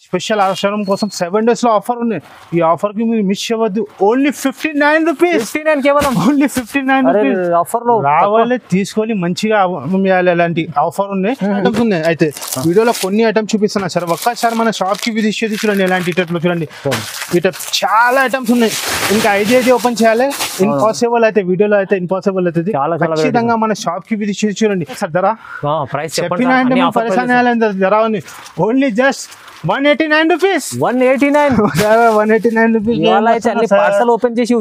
Special ఆషాఢం కోసం 7 days లో offer ఉంది. ఈ ఆఫర్ కి మీరు మిస్ అవ్వద్దు. Only 59 rupees. 59 కేవలం. Only 59 rupees. ఆఫర్ లో రావాలి తీసుకొని మంచిగా అమ్మాలి. అలాంటి ఆఫర్ ఉన్నాయి, ఐటమ్స్ ఉన్నాయి. అయితే వీడియోలో కొన్ని ఐటమ్స్ చూపిస్తున్నా సార్. ఒక్కసారి మన షాప్ కి విజిట్ చేసి చూడండి. ఎలాంటి టైప్లో చూడండి. ఈ టైప్ చాలా ఐటమ్స్ ఉన్నాయి. ఇంకా ఐడియా ఓపెన్ చేయాలి. ఇంపాసిబుల్ అయితే వీడియోలో అయితే ఇంపాసిబుల్ అవుతుంది. ఖచ్చితంగా మన షాప్ కి విజిట్ చేసి చూడండి. సార్ ధర చెప్పిన అంటే పరిశాన్ ధర ఉంది. Only just 189 rupees. 189 rupees. Parcel open చేసి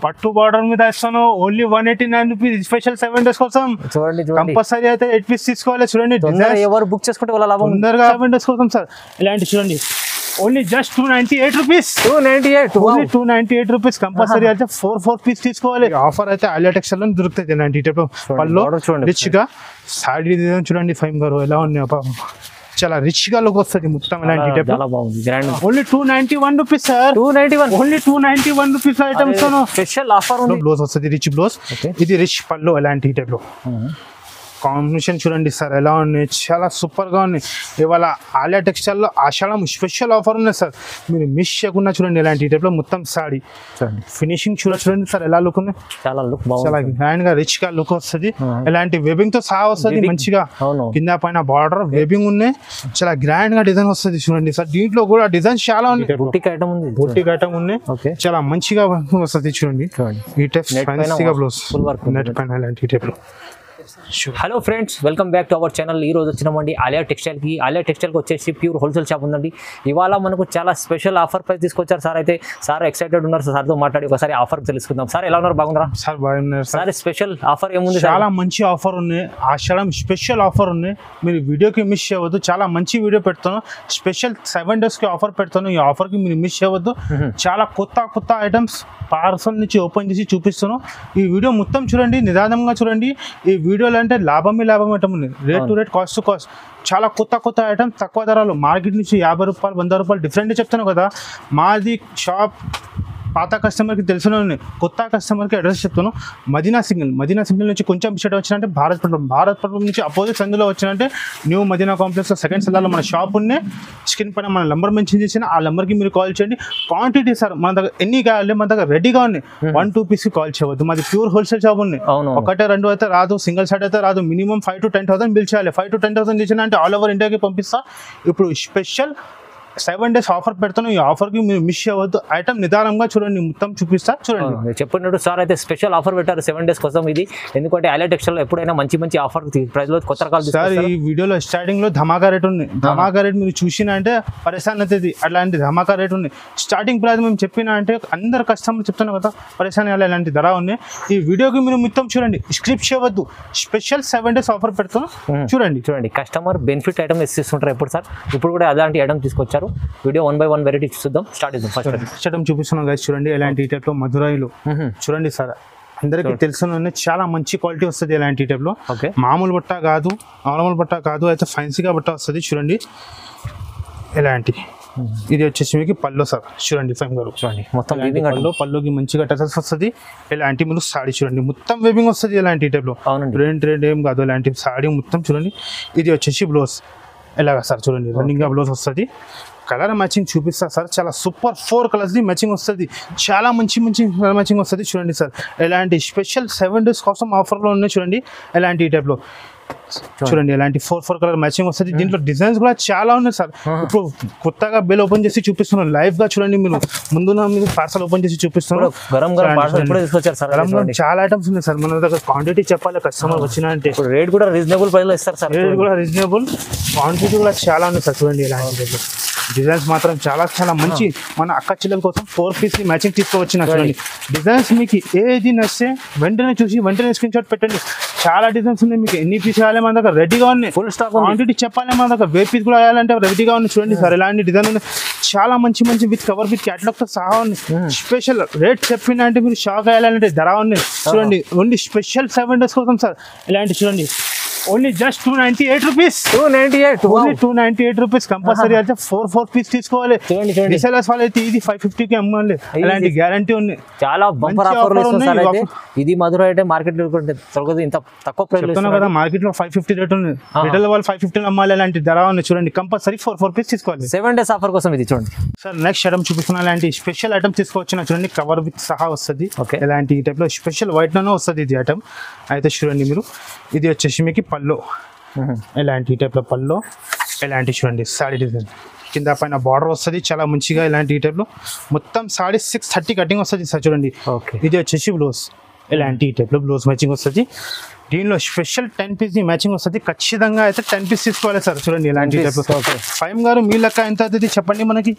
పట్టు బార్డర్ మీద ఇస్తాను. Only 189 rupees. స్పెషల్ 7 days కోసం చూడండి. కంపల్సరీ అయితే 8 పీస్ తీసుకోవాలి. చూడండి ఎవరు బుక్ చేసుకుంటే వాళ్ళ లాభం. తొందరగా 7 days కోసం సార్. ఇలాంటి చూడండి. Only just 298 rupees. 298 rupees. Compulsory అయితే 4 పీస్ తీసుకోవాలి. ఆఫర్ అయితే ఆలియా టెక్స్టైల్ లో దొరుకుతుంది. ఇలాంటి పళ్ళు రిచ్ గా సాడీ డిజైన్ చూడండి. ఫైమ్ గారు ఎలా ఉన్నాయి. చాలా రిచ్ గా లుక్ వస్తుంది మొత్తం. ఇలాంటి only 291 rupees sir. 291 only 291 rupees items. Special offer ఉంది. బ్లౌజ్ వస్తుంది రిచ్ బ్లౌజ్. ఇది రిచ్ పళ్ళు. ఇలాంటి టైప్ లో కాంబినేషన్ చూడండి సార్ ఎలా ఉన్నాయి. చాలా సూపర్ గా ఉన్నాయి. ఇవాళ ఆలియా టెక్స్టైల్ లో ఆషాఢం స్పెషల్ ఆఫర్ ఉన్నాయి సార్. మీరు మిస్ చేయకుండా చూడండి. ఇలాంటి టైప్ లో మొత్తం సాడీ ఫినిషింగ్ చూడండి సార్ ఎలా లుక్ ఉన్నాయి. చాలా లుక్ చాలా గ్రాండ్ గా రిచ్ గా లుక్ వస్తుంది. ఇలాంటి వెబింగ్ తో సహా వస్తుంది. మంచిగా కింద పైన బార్డర్ వెబింగ్ ఉన్నాయి. చాలా గ్రాండ్ గా డిజైన్ వస్తుంది చూడండి సార్. దీంట్లో కూడా డిజైన్ చాలా ఉన్నాయి. బుట్టిక్ ఐటమ్ ఉన్నాయి. చాలా మంచిగా వస్తుంది చూడండి. ఈ టైప్ ఫ్యాన్సీగా బ్లౌజ్ నెట్ పైన ఇలాంటి టైప్ లో. Hello friends, welcome back to our channel. ఈ రోజు వచ్చినామండి ఆలియా టెక్స్టైల్కి. ఆలియా టెక్స్టైల్కి వచ్చేసి ప్యూర్ హోల్సేల్ షాప్ ఉందండి. ఇవాళ మనకు చాలా స్పెషల్ ఆఫర్ ప్రైస్ తీసుకొచ్చారు సార్. అయితే సార్ ఎక్సైటెడ్ ఉన్నారు. సార్తో మాట్లాడి ఒకసారి ఆఫర్ తెలుసుకుందాం. సార్ ఎలా ఉన్నారు? బాగున్నారా సార్? బాగున్నారు సార్. స్పెషల్ ఆఫర్ ఏముంది? చాలా మంచి ఆఫర్ ఉన్నాయి. ఆషాఢం స్పెషల్ ఆఫర్ ఉన్నాయి. మీరు వీడియోకి మిస్ చేయవద్దు. చాలా మంచి వీడియో పెడతాను. స్పెషల్ 7 days కి ఆఫర్ పెడతాను. ఈ ఆఫర్ కి మీరు మిస్ చేయవద్దు. చాలా కొత్త ఐటమ్స్ పార్సల్ నుంచి ఓపెన్ చేసి చూపిస్తాను. ఈ వీడియో మొత్తం చూడండి, నిదానంగా చూడండి. ఈ వీడియోలో అంటే లాభం ఐటమ్ ఉంది. Rate to rate, cost to cost. చాలా కొత్త ఐటమ్స్ తక్కువ ధరలు. మార్కెట్ నుంచి 50 రూపాయలు 100 రూపాయలు డిఫరెంట్ చెప్తాను కదా. మాది షాప్ పాత కస్టమర్కి తెలిసిన కొత్త కస్టమర్కి అడ్రస్ చెప్తాను. మదీనా సిగ్నల్ నుంచి కొంచెం బిషెట్ వచ్చినంటే భారతపురం నుంచి అపోజిట్ సందులో వచ్చినంటే న్యూ మదీనా కాంప్లెక్స్ సెకండ్ సెల్లార్లో మన షాప్ ఉన్నాయి. స్క్రీన్ పైన మన నెంబర్ మెన్షన్ చేసిన ఆ నెంబర్కి మీరు కాల్ చేయండి. క్వాంటిటీ సార్ మన దగ్గర ఎన్ని కావాలి, మన దగ్గర రెడీగా ఉన్నాయి. 1-2 పీస్కి కాల్ చేయవద్దు. మాది ప్యూర్ హోల్సేల్ షాప్ ఉన్నాయి. 1-2 అయితే రాదు, సింగిల్ సైడ్ అయితే రాదు. మినిమం 5,000 to 10,000 బిల్ చేయాలి. 5,000 to 10,000 చేసిన అంటే ఆల్ ఓవర్ ఇండియాకి పంపిస్తా. ఇప్పుడు స్పెషల్ 7 days ఆఫర్ పెడతాను. ఈ ఆఫర్కి మీరు మిస్ అవ్వద్దు. ఐటమ్ నిదానంగా చూడండి, మొత్తం చూపిస్తా చూడండి. చెప్పినట్టు సార్ అయితే స్పెషల్ ఆఫర్ పెట్టారు 7 days కోసం ఇది. ఎందుకంటే ఆలియా టెక్స్టైల్ ఎప్పుడైనా మంచి ఆఫర్ ప్రైస్ లో కొత్త రకాలు సార్. ఈ వీడియోలో స్టార్టింగ్ లో ధమాకా రేట్ ఉంది. ధమాకా రేట్ మీరు చూసినా అంటే పరిశాన్ అవుతుంది. అట్లాంటి ధమాకా రేట్ ఉంది. స్టార్టింగ్ ప్రైస్ మేము చెప్పినా అంటే అందరు కస్టమర్ చెప్తాను కదా, పరిశాన్ ఇలాంటి ధర ఉంది. ఈ వీడియోకి మీరు మొత్తం చూడండి, స్క్రిప్ట్ చేయవద్దు. స్పెషల్ 7 days ఆఫర్ పెడతాను. చూడండి. కస్టమర్ బెనిఫిట్ ఐటమ్ ఇస్తుంటారు ఎప్పుడు సార్. ఇప్పుడు కూడా అలాంటి ఐటమ్ తీసుకొచ్చారు. వీడియో 1 by 1 వెరైటీ చూద్దాం. స్టార్ట్ చేద్దాం. ఫస్ట్ ఐటమ్ చూపిస్తున్నాం గైస్. చూడండి ఎలాంటి టైప్ లో మధురైలో చూడండి సార్. అందరికి తెలుసు చాలా మంచి క్వాలిటీ వస్తుంది ఎలాంటి టైప్ లో. మామూలు బట్ట కాదు, నార్మల్ బట్ట కాదు, అయితే ఫ్యాన్సీగా బట్ట వస్తుంది. చూడండి ఎలాంటి. ఇది వచ్చేసి మీకు పళ్ళు సార్. చూడండి ఫైమ్ గారు. చూడండి మొత్తం పళ్ళుకి మంచిగా టచస్ వస్తుంది. ఇలాంటి మీరు సాడీ చూడండి, మొత్తం వేవింగ్ వస్తుంది ఎలాంటి టైప్ లో. ట్రెండ్ ఏం కాదు, ఇలాంటి సాడీ మొత్తం చూడండి. ఇది వచ్చేసి బ్లౌజ్ ఎలాగా సార్. చూడండి రన్నింగ్ గా బ్లౌజ్ వస్తుంది. కలర్ మ్యాచింగ్ చూపిస్తా సార్. చాలా సూపర్ 4 colours మ్యాచింగ్ వస్తుంది. చాలా మంచి కలర్ మ్యాచింగ్ వస్తుంది. చూడండి సార్ ఎలాంటి స్పెషల్ 7 days కోసం ఆఫర్లో ఉన్నాయి. చూడండి ఎలాంటి టైప్లో. చూడండి ఎలాంటి 4 కలర్ మ్యాచింగ్ వస్తుంది. దీంట్లో డిజైన్స్ కూడా చాలా ఉన్నాయి సార్. ఇప్పుడు కొత్తగా బెల్ ఓపెన్ చేసి చూపిస్తున్నాను లైవ్ గా. చూడండి మీరు ముందున మీరు పార్సల్ ఓపెన్ చేసి చూపిస్తున్నాను. చాలా ఐటమ్స్ ఉన్నాయి సార్. మన దగ్గర క్వాంటిటీ చెప్పాలి కస్టమర్ వచ్చిన అంటే. రేట్ కూడా రీజనబుల్ ప్రైస్ లో ఇస్తారు సార్. రేట్ కూడా రీజనబుల్, క్వాంటిటీ కూడా చాలా ఉన్నాయి సార్. చూడండి ఇలాంటి డిజైన్స్ మాత్రం చాలా మంచి. మన అక్క చెల్లెల కోసం 4 piece మ్యాచింగ్ తీసుకోవచ్చిన. చూడండి డిజైన్స్ మీకు ఏది నచ్చితే వెంటనే చూసి వెంటనే స్క్రీన్ షాట్ పెట్టండి. చాలా డిజైన్స్ ఉన్నాయి. మీకు ఎన్ని పీస్ కావాలి మన దగ్గర రెడీగా ఉన్నాయి. ఫుల్ స్టాక్ క్వాంటిటీ చెప్పాలి మన దగ్గర. వే పీస్ కూడా కావాలంటే రెడీగా ఉన్నాయి. చూడండి సార్ ఎలాంటి డిజైన్ ఉన్నాయి. చాలా మంచి విత్ కవర్ విత్ క్యాటలాగ్ తో సహా ఉన్నాయి. స్పెషల్ రేట్ చెప్పిన అంటే మీరు షాక్ అయ్యాలంటే ధర ఉన్నాయి. చూడండి ఓన్లీ స్పెషల్ 7 days కోసం సార్. ఇలాంటి చూడండి only just 298 rupees. 298 only 298 rupees. Compulsory అయితే 4 పీస్ తీసుకోవాలి. చూడండి రీసెలర్స్ వాళ్ళు అయితే ఇది 550కి అమ్మాలి. అలాంటి గ్యారంటీ ఉంది. చాలా బంపర్ ఆఫర్లు ఇస్తున్నారు సార్. అయితే ఇది మధుర అయితే మార్కెట్ లో దొరకదు, ఇంత తక్కువ ప్రైస్ చెప్తున్నా కదా, మార్కెట్ లో 550 రేట్ ఉంది. రిటైల్ వాళ్ళు 550 అమ్మాలి. అలాంటి ధర ఉంది. చూడండి కంపల్సరీ 4 పీస్ తీసుకోవాలి. 7 days ఆఫర్ కోసం ఇది చూడండి సార్. నెక్స్ట్ ఐటమ్ చూపిస్తున్నా. అలాంటి స్పెషల్ ఐటమ్ తీసుకోవచ్చు. చూడండి కవర్ విత్ సహా వస్తుంది. ఓకే, ఇలాంటి ఈ టైప్ లో స్పెషల్ వైట్ లోనే వస్తుంది ఇది ఐటమ్. అయితే చూడండి మీరు, ఇది వచ్చేసి మీకు పల్లో. ఇలాంటి ఈ టైప్ లో పల్లో. ఇలాంటి చూడండి సాడీ డిజైన్, కింద పైన బార్డర్ వస్తుంది చాలా మంచిగా. ఇలాంటి ఈ టైప్ లో మొత్తం సాడీ 630 కటింగ్ వస్తుంది సార్. చూడండి ఇది వచ్చేసి బ్లౌజ్. ఇలాంటి ఈ టైప్ లో బ్లౌజ్ మ్యాచింగ్ వస్తుంది. దీనిలో స్పెషల్ 10 పీస్ మ్యాచింగ్ వస్తుంది. ఖచ్చితంగా అయితే 10 పీస్ తీసుకోవాలి సార్. చూడండి ఇలాంటి టైప్. ఫైవ్ గారు మీ లెక్క ఎంత అవుతుంది చెప్పండి మనకి?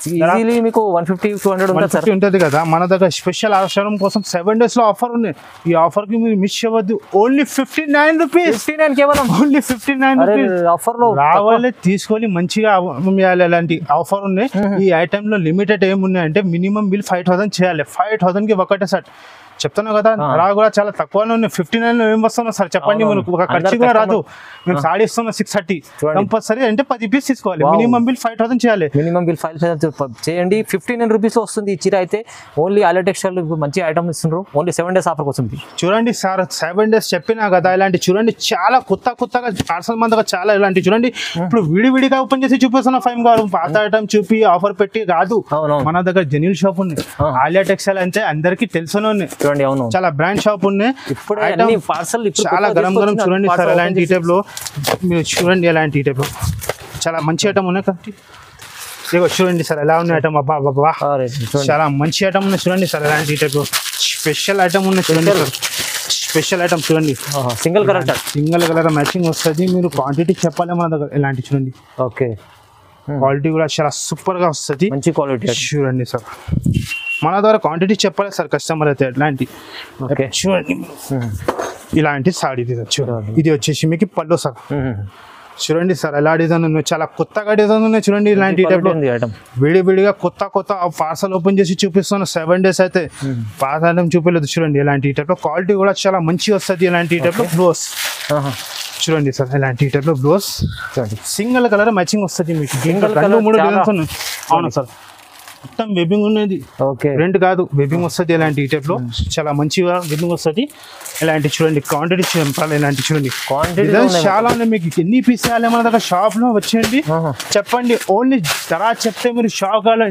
ఈజీలీ మీకు 150-200 ఉంటుంది కదా. మన దగ్గర స్పెషల్ అవసరం కోసం 7 days లో ఆఫర్ ఉంది. ఈ ఆఫర్ కి మీరు మిస్ అవ్వద్దు. Only 59 rupees. 59 కేవలం. Only 59 rupees. ఆఫర్ లో రావాలి, తీసుకొని మంచిగా అమ్మాలి. అలాంటి ఆఫర్ ఉన్నాయి. ఈ ఐటమ్ లో లిమిటెడ్ ఏమున్నాయంటే మినిమం బిల్ 5000 చేయాలి. 5000 కి ఒకటే సెట్. చెప్తాను కదా, ధర కూడా చాలా తక్కువనే ఉన్నాయి. 59 ఏం వస్తున్నా సార్ చెప్పండి? మనకు ఒక ఖర్చు కూడా రాదు. మేము సాడీ ఇస్తున్నాం 630. కంపల్సరీ అంటే 10 పీస్ తీసుకోవాలి. మినిమం బిల్ 5000 చేయాలి. మినిమం బిల్ 5000 చేయండి. 59 రూపీస్ వస్తుంది ఈ చీర. అయితే ఓన్లీ ఆలియా టెక్స్టైల్ మంచి ఐటమ్ ఇస్తున్నారు. ఓన్లీ 7 days ఆఫర్ కోసం. చూడండి సార్, 7 days చెప్పినా కదా. ఇలాంటి చూడండి చాలా కొత్తగా పార్సల్ మందగా చాలా ఇలాంటి చూడండి. ఇప్పుడు విడివిడిగా ఓపెన్ చేసి చూపిస్తున్నా. ఫైవ్ గారు పాత ఐటమ్ చూపి ఆఫర్ పెట్టి రాదు. మన దగ్గర జెన్యూన్ షాప్ ఉంది. ఆలియా టెక్స్టైల్ అంటే అందరికి తెలుసునే ఉంది. చాలా బ్రాండ్ షాప్ ఉన్నాయి. ఇప్పుడు చాలా గరం చూడండి సార్. అలాంటి టైప్ లో మీరు చూడండి. అలాంటి టైప్ లో చాలా మంచి ఐటమ్ ఉన్నాయి. ఇదిగో చూడండి సార్ ఎలా ఉన్నాయి ఐటమ్. అబ్బా బాబా, చాలా మంచి ఐటమ్ ఉన్నాయి. చూడండి సార్ అలాంటి టైప్ లో స్పెషల్ ఐటమ్ ఉన్నాయి. చూడండి సార్, స్పెషల్ ఐటమ్ చూడండి. సింగిల్ కలర్ మ్యాచింగ్ వస్తుంది. మీరు క్వాంటిటీ చెప్పాలి మన దగ్గర. ఇలాంటి చూడండి. ఓకే, క్వాలిటీ కూడా చాలా సూపర్ గా వస్తుంది. మంచి క్వాలిటీ చూడండి సార్. మన ద్వారా క్వాంటిటీ చెప్పాలి సార్ కస్టమర్ అయితే. ఇలాంటి చూడండి. ఇలాంటి సాడీ చూడండి. ఇది వచ్చేసి మీకు పళ్ళు సార్. చూడండి సార్ ఎలా డిజైన్ ఉన్నాయి. చాలా కొత్తగా డిజైన్ ఉన్నాయి. చూడండి ఇలాంటి విడివిడిగా కొత్త పార్సల్ ఓపెన్ చేసి చూపిస్తాను. 7 days అయితే పాత ఐటమ్ చూపించలేదు. చూడండి ఇలాంటి టైప్ లో క్వాలిటీ కూడా చాలా మంచి వస్తుంది. ఇలాంటి టైప్ లో బ్లౌజ్ చూడండి సార్. ఇలాంటి టైప్ లో బ్లౌజ్ సింగిల్ కలర్ మ్యాచింగ్ వస్తుంది మీకు. 2-3 డిజైన్స్ ఉన్నాయి. అవును సార్, మొత్తం వెబ్బింగ్ ఉన్నది. ప్రింట్ కాదు, వెబ్బింగ్ వస్తుంది. ఇలాంటి ఈ టైప్ లో చాలా మంచిగా వెబ్బింగ్ వస్తుంది. ఇలాంటి చూడండి క్వాంటిటీ చెప్పాలి. ఇలాంటి చూడండి డిజైన్స్ చాలా ఉన్నాయి. మీకు ఎన్ని పీస్ వేయాలి మన దగ్గర షాప్ లో వచ్చేయండి, చెప్పండి. ఓన్లీ ధర చెప్తే మీరు షాప్ కావాలి.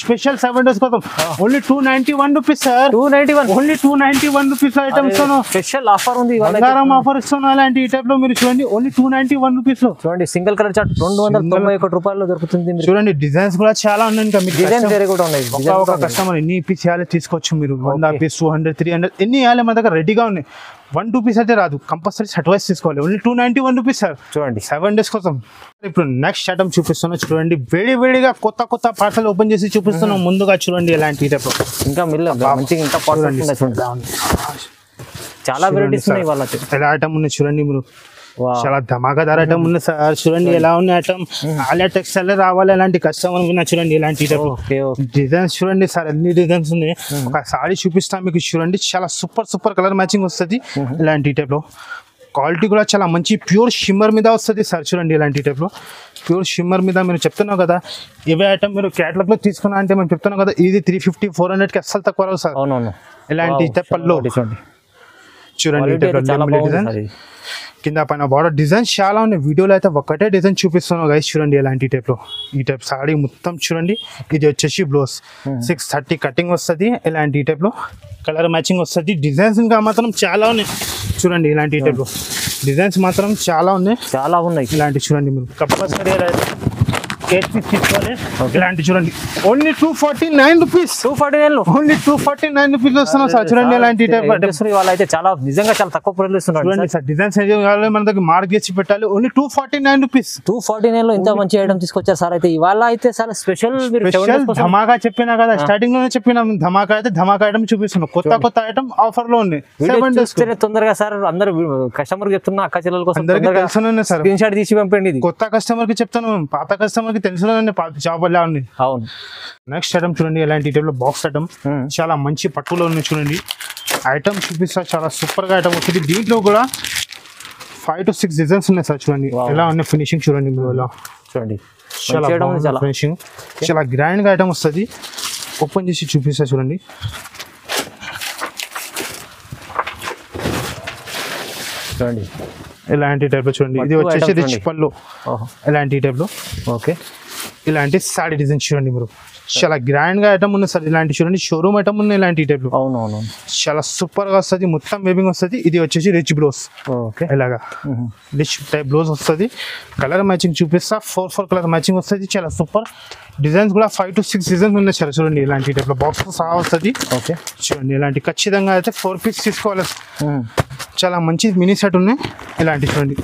స్పెషల్ 7 days కోసం only 291 rupees sir. 291 only 291 rupees items special offer ఉంది. బంగారం ఆఫర్ ఇస్తున్నాను. అలాంటి ఈ టైప్ లో మీరు చూడండి. ఓన్లీ 291 రూపీస్ లో చూడండి. సింగిల్ కలర్ చార్ట్ 291 రూపాయలు దొరుకుతుంది. చూడండి డిజైన్స్ కూడా చాలా ఉన్నాయి. ఇంకా మీకు కూడా ఉన్నాయి. ఒక కస్టమర్ ఎన్ని పీస్ చేయాలి తీసుకోవచ్చు మీరు. 100 పీస్ 200 300 ఎన్ని వేయాలి మన దగ్గర రెడీగా ఉన్నాయి. 1-2 పీస్ అయితే రాదు. కంపల్సరీ అడ్వైస్ తీసుకోవాలి. Only 291 rupees sir. చూడండి 7 days కోసం. ఇప్పుడు నెక్స్ట్ ఐటమ్ చూపిస్తున్నా. చూడండి వేడిగా కొత్త పార్సల్ ఓపెన్ చేసి చూపిస్తున్నాం. ముందుగా చూడండి ఎలాంటి ఇంకా చాలా వెరైటీస్ ఉన్నాయి. వాళ్ళ ఎలా ఐటమ్ ఉన్నాయి చూడండి మీరు. చాలా ధమాకాదార్ ఐటమ్ ఉంది సార్. చూడండి ఎలా ఉన్నాయి ఐటమ్. ఆలియా టెక్స్టైల్ రావాలి అలాంటి కస్టమర్ ఉన్నా. చూడండి ఇలాంటి డిజైన్స్ చూడండి సార్. అన్ని డిజైన్స్ ఉన్నాయి. ఒక సారీ చూపిస్తాం మీకు. చూడండి చాలా సూపర్ కలర్ మ్యాచింగ్ వస్తుంది. ఇలాంటి టైప్ లో క్వాలిటీ కూడా చాలా మంచి ప్యూర్ షిమ్మర్ మీద వస్తుంది సార్. చూడండి ఇలాంటి టైప్ లో ప్యూర్ షిమ్మర్ మీద మీరు చెప్తున్నావు కదా. ఇవే ఐటమ్ మీరు క్యాటలాగ్ లో తీసుకున్నా అంటే మేము చెప్తున్నాం కదా. ఇది 350-400కి అస్సలు తక్కువ రావు సార్. ఇలాంటి టైప్లో చూడండి. డిజైన్ కింద పైన బార్డర్ డిజైన్స్ చాలా ఉన్నాయి. వీడియోలో అయితే ఒకటే డిజైన్ చూపిస్తున్నాను గైస్. చూడండి ఇలాంటి టైప్లో ఈ టైప్ సాడీ మొత్తం చూడండి. ఇది వచ్చేసి బ్లౌజ్ 630 కటింగ్ వస్తుంది. ఇలాంటి టైప్లో కలర్ మ్యాచింగ్ వస్తుంది. డిజైన్స్ ఇంకా మాత్రం చాలా ఉన్నాయి. చూడండి ఇలాంటి టైప్లో డిజైన్స్ మాత్రం చాలా ఉన్నాయి. ఇలాంటి చూడండి మీరు కంపల్సరీ 8 పీస్ తీసుకోవాలి. ఇలాంటి చూడండి ఓన్లీ 249 రూపీస్. ఓన్లీ 249 రూపీస్ వస్తున్నాం సార్. చూడండి ఇలాంటి వాళ్ళైతే చాలా నిజంగా చాలా తక్కువ ప్రైస్ ఇస్తున్నారు. చూడండి సార్ డిజైన్స్ మన దగ్గర మార్క్ చేసి పెట్టాలి. Only 249 rupees. 249 లో ఇంత మంచి ఐటమ్ తీసుకొచ్చారు సార్. అయితే ఇవాళ అయితే చాలా స్పెషల్ ధమాకా చెప్పినా కదా. స్టార్టింగ్ లోనే చెప్పినా ధమాకా అయితే ధమాకా ఐటమ్ చూపిస్తున్నాం. కొత్త ఐటమ్ ఆఫర్ లో ఉంది. 7 days తొందరగా సార్. అందరు కస్టమర్ చెప్తున్నా అక్క చెల్లెల కోసం సార్ స్క్రీన్ షాట్ తీసి పంపండి. ఇది కొత్త కస్టమర్ కి చెప్తాను. పాత కస్టమర్ తెలుసు షాప్ వల్ల ఉంది. అవును. నెక్స్ట్ ఐటమ్ చూడండి. ఇలాంటి టైప్ లో బాక్స్ ఐటమ్ చాలా మంచి పట్టులో ఉన్నాయి. చూడండి ఐటమ్ చూపిస్తా. చాలా సూపర్ గా ఐటమ్ వస్తుంది. దీంట్లో కూడా 5 to 6 డిజైన్స్ ఉన్నాయి సార్. చూడండి ఎలా ఉన్నాయి ఫినిషింగ్ చూడండి మీరు ఎలా చూడండి చాలా ఫినిషింగ్ చాలా గ్రాండ్ గా ఐటమ్ వస్తుంది. ఓపెన్ చేసి చూపిస్తా చూడండి. చూడండి ఇలాంటి టైప్ లో చూడండి. ఇది వచ్చేసి రిచ్ పళ్ళు ఇలాంటి టైప్ లో. ఓకే ఇలాంటి సాడీ డిజైన్ చూడండి మీరు చాలా గ్రాండ్ గా ఐటమ్ ఉంది సార్. ఇలాంటి చూడండి షోరూమ్ ఐటమ్ ఉన్నాయి ఇలాంటి టైప్ లో. అవునవును చాలా సూపర్ గా వస్తుంది. మొత్తం వేవింగ్ వస్తుంది. ఇది వచ్చేసి రిచ్ బ్లౌజ్. ఓకే ఇలాగా రిచ్ టైప్ బ్లౌజ్ వస్తుంది. కలర్ మ్యాచింగ్ చూపిస్తా. 4 కలర్ మ్యాచింగ్ వస్తుంది. చాలా సూపర్ డిజైన్స్ కూడా 5 to 6 డిజైన్స్ ఉన్నాయి సార్. చూడండి ఇలాంటి టైప్ లో బాక్స్ సహా వస్తుంది. ఓకే చూడండి ఇలాంటి ఖచ్చితంగా అయితే 4 పీస్ తీసుకోవాలి. చాలా మంచి మినీ సెట్ ఉన్నాయి. ఇలాంటి చూడండి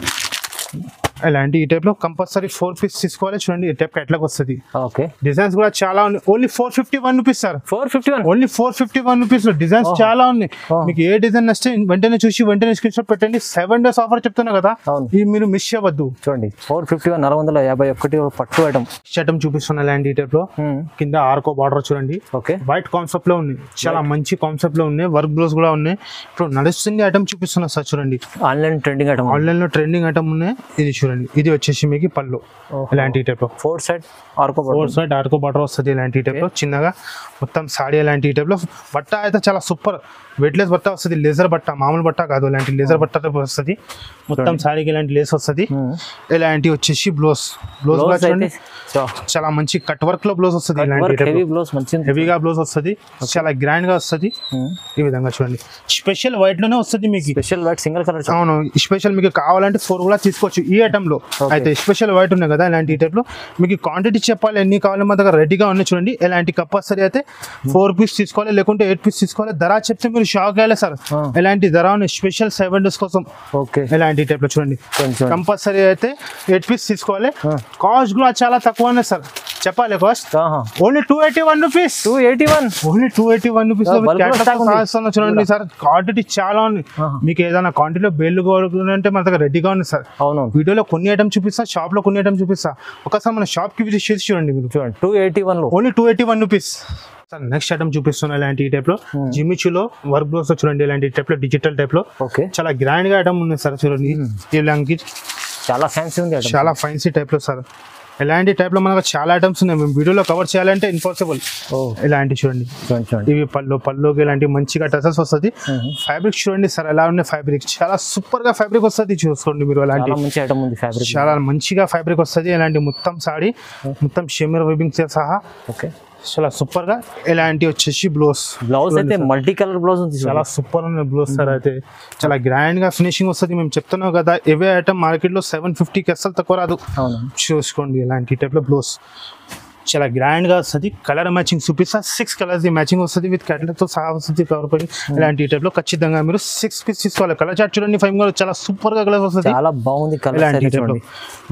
ఇలాంటి ఈ టైప్ లో కంపల్సరీ 4 పీస్ తీసుకోవాలి. చూడండి ఈ టైప్ కేటలాగ్ వస్తుంది. ఓకే డిజైన్స్ కూడా చాలా ఉన్నాయి. Only 451 rupees sir. 451 only 451 rupees లో డిజైన్స్ చాలా ఉన్నాయి. మీకు ఏ డిజైన్ నచ్చితే వెంటనే చూసి వెంటనే స్క్రీన్ షాట్ పెట్టండి. 7 days ఆఫర్ చెప్తున్నా కదా, ఇది మీరు మిస్ అవ్వద్దు. చూడండి 451 451 పట్టు ఐటమ్ షటం చూపిస్తున్నా ఇలాంటి ఈ టైప్ లో. కింద ఆర్కో బార్డర్ చూడండి. ఓకే వైట్ కాన్సెప్ట్ లో ఉంది. చాలా మంచి కాన్సెప్ట్ లో ఉన్నాయి. వర్క్ బ్లౌజ్ కూడా ఉన్నాయి. ఇప్పుడు నడుస్తుంది ఐటమ్ చూపిస్తున్నా సార్. చూడండి ఆన్లైన్ ట్రెండింగ్ ఐటమ్. ఆన్లైన్ లో ట్రెండింగ్ ఐటమ్ ఉన్నాయి. ఇది చూడండి. ఇది వచ్చేసి మీకు పళ్ళు ఇలాంటి టైప్ లో. 4 side ఆర్కో బార్డర్ వస్తుంది. ఇలాంటి టైప్ లో చిన్నగా మొత్తం సాడీ ఇలాంటి టైప్ లో. బట్ట అయితే చాలా సూపర్ వెయిట్లెస్ బట్ట వస్తుంది. లేజర్ బట్ట మామూలు బట్ట కాదు. ఇలాంటి లేజర్ బట్ట వస్తుంది. మొత్తం సాడీకి ఇలాంటి లేస్ వస్తుంది. ఇలాంటి వచ్చేసి బ్లౌజ్ కూడా చూడండి చాలా మంచి కట్ వర్క్ లో బ్లౌజ్ వస్తుంది. ఇలాంటి హెవీగా బ్లౌజ్ వస్తుంది. చాలా గ్రాండ్ గా వస్తుంది. ఈ విధంగా చూడండి స్పెషల్ వైట్ లోనే వస్తుంది మీకు. Special white single colour. అవును స్పెషల్ మీకు కావాలంటే 4 కూడా తీసుకోవచ్చు ఈ ఐటమ్ లో. అయితే స్పెషల్ వైట్ ఉన్నాయి కదా ఇలాంటి టైప్ లో. మీకు క్వాంటిటీ చెప్పాలి ఎన్ని కావాలి మా దగ్గర రెడీగా ఉన్నాయి. చూడండి ఇలాంటి కంపల్సరీ అయితే 4 పీస్ తీసుకోవాలి, లేకుంటే 8 పీస్ తీసుకోవాలి. ధర చెప్తే మీరు షాక్ అయ్యాలి సార్. ఇలాంటి ధర ఉన్నాయి స్పెషల్ 7 days కోసం. ఓకే ఇలాంటి టైప్ లో చూడండి కంపల్సరీ అయితే 8 పీస్ తీసుకోవాలి. కాస్ట్ కూడా చాలా తక్కువనే సార్. చెప్పాలి cost only 281 rupees. 281 only 281 rupees లో చూడండి సార్. క్వాంటిటీ చాలా ఉంది. మీకు ఏదైనా క్వాంటిటీలో బేళ్ళు అంటే మన దగ్గర రెడీగా ఉంది సార్. అవును వీడియోలో కొన్ని ఐటమ్ చూపిస్తా, షాప్ లో కొన్ని ఐటమ్ చూపిస్తా. ఒకసారి మన షాప్ కి విజిట్ చేసి చూడండి మీరు. చూడండి 281 లో ఓన్లీ 281 రూపీస్. నెక్స్ట్ ఐటమ్ చూపిస్తున్నా ఇలాంటి ఈ టైప్ లో. జిమిచులో వర్క్ బ్లౌజ్ చూడండి ఇలాంటి టైప్ లో డిజిటల్ టైప్ లో. ఓకే చాలా గ్రాండ్ గా ఐటమ్ ఉంది సార్. చూడండి ఇలాంటి చాలా ఫ్యాన్సీ ఉంది. చాలా ఫైన్సీ టైప్ లో సార్. ఇలాంటి టైప్ లో మనకు చాలా ఐటమ్స్ ఉన్నాయి. మేము వీడియోలో కవర్ చేయాలంటే ఇంపాసిబుల్. ఇలాంటి చూడండి ఇవి పళ్ళుకి ఇలాంటి మంచిగా టసల్స్ వస్తుంది. ఫ్యాబ్రిక్ చూడండి సార్ ఎలా ఉన్నాయి. ఫ్యాబ్రిక్ చాలా సూపర్ గా ఫ్యాబ్రిక్ వస్తుంది. చూసుకోండి మీరు అలాంటి చాలా మంచిగా ఫ్యాబ్రిక్ వస్తుంది. ఇలాంటి మొత్తం సాడీ మొత్తం షిమ్మర్ వీవింగ్ సహా. ఓకే చాలా సూపర్ గా ఇలాంటి వచ్చేసి బ్లౌజ్ అయితే మల్టీ కలర్ బ్లౌజ్ ఉంది. చాలా సూపర్ ఉంది బ్లౌజ్ సార్. అయితే చాలా గ్రాండ్ గా ఫినిషింగ్ వస్తుంది. మేము చెప్తున్నాం కదా ఇవే ఐటమ్ మార్కెట్ లో 750కి అసలు తక్కువ రాదు. చూసుకోండి ఇలాంటి టైప్ లో బ్లౌజ్ చాలా గ్రాండ్ గా వస్తుంది. కలర్ మ్యాచింగ్ చూపిస్తా. 6 కలర్స్ మ్యాచింగ్ వస్తుంది. విత్ క్యాటలాగ్ తో సహా వస్తుంది. కవర్ పడి ఇలాంటి టైప్ లో ఖచ్చితంగా మీరు 6 పీస్ తీసుకోవాలి. కలర్ చార్ట్ చూడండి 5 కలర్ చాలా సూపర్ గా కలర్ వస్తుంది. చాలా బాగుంది కలర్. ఇలాంటి టైప్ లో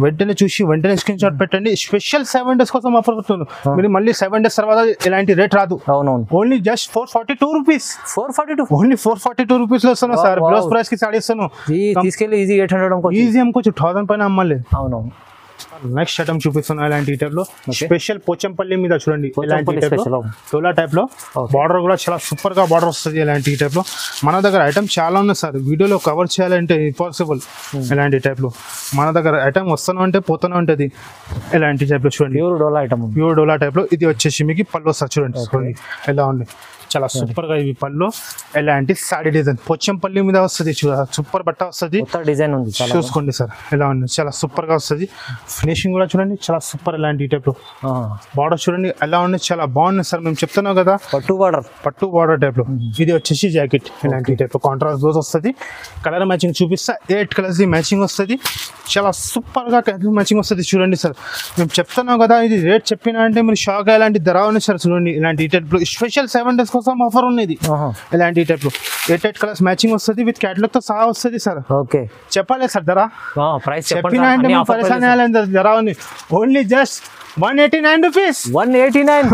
వెంటనే చూసి వెంటనే స్క్రీన్ షాట్ పెట్టండి. స్పెషల్ 7 days కోసం ఆఫర్ పెడుతున్నాను. మీరు మళ్ళీ 7 days తర్వాత ఇలాంటి రేట్ రాదు. అవునవును only just 442 rupees. 442 only 442 rupees లో ఇస్తాను సార్. బ్లౌజ్ ప్రైస్ కి సాడీ ఇస్తాను. తీసుకెళ్ళి ఈజీ 800 ఈజీ అమ్ముకోవచ్చు. 1000 పైన అమ్మాలి. అవునవును నెక్స్ట్ ఐటమ్ చూపిస్తున్నా ఇలాంటి టైప్ లో. స్పెషల్ పోచంపల్లి మీద చూడండి ఇలాంటి టైప్ లో టోలా టైప్ లో. బార్డర్ కూడా చాలా సూపర్ గా బార్డర్ వస్తుంది. ఇలాంటి టైప్ లో మన దగ్గర ఐటమ్ చాలా ఉన్నాయి సార్. వీడియోలో కవర్ చేయాలంటే ఇంపాసిబుల్. ఇలాంటి టైప్ లో మన దగ్గర ఐటమ్ వస్తూనే ఉంటే పోతూనే ఉంటుంది. ఇలాంటి టైప్ లో చూడండి ప్యూర్ డోలా టైప్ లో. ఇది వచ్చేసి మీకు పళ్ళు వస్తుంది. చూడండి ఎలా ఉంది. చాలా సూపర్ గా ఇవి పళ్ళు. ఎలాంటి సాడీ డిజైన్ పోచంపల్లి మీద వస్తుంది. సూపర్ బట్ట వస్తుంది. డిజైన్ ఉంది చూసుకోండి సార్ ఎలా ఉంది. చాలా సూపర్ గా వస్తుంది. ఫినిషింగ్ కూడా చూడండి చాలా సూపర్. ఇలాంటి టైప్ లో బార్డర్ చూడండి ఎలా ఉంది. చాలా బాగుంది సార్. మేము చెప్తున్నాం కదా పట్టు బార్డర్ టైప్ లో. ఇది వచ్చేసి జాకెట్ ఇలాంటి టైప్ లో కాంట్రాస్ట్ బ్లౌజ్ వస్తుంది. కలర్ మ్యాచింగ్ చూపిస్తా. 8 కలర్స్ మ్యాచింగ్ వస్తుంది. చాలా సూపర్ గా కలర్ మ్యాచింగ్ వస్తుంది. చూడండి సార్ మేము చెప్తున్నాం కదా ఇది రేట్ చెప్పినా అంటే మీరు షాక్ ఇలాంటి ధర ఉంది సార్. చూడండి ఇలాంటి టైప్ లో స్పెషల్ 7 days కోసం ఆఫర్ ఉన్నది. ఇలాంటి టైప్ లో 8 కలర్స్ మ్యాచింగ్ వస్తుంది. విత్ క్యాటలాగ్ తో సహా వస్తుంది సార్. ఓకే చెప్పాలి సార్ ధర ప్రైస్ చెప్పినా అంటే పరిశాన్ జరా ఉంది ఓన్లీ జస్ట్ 189 రూపీస్ 189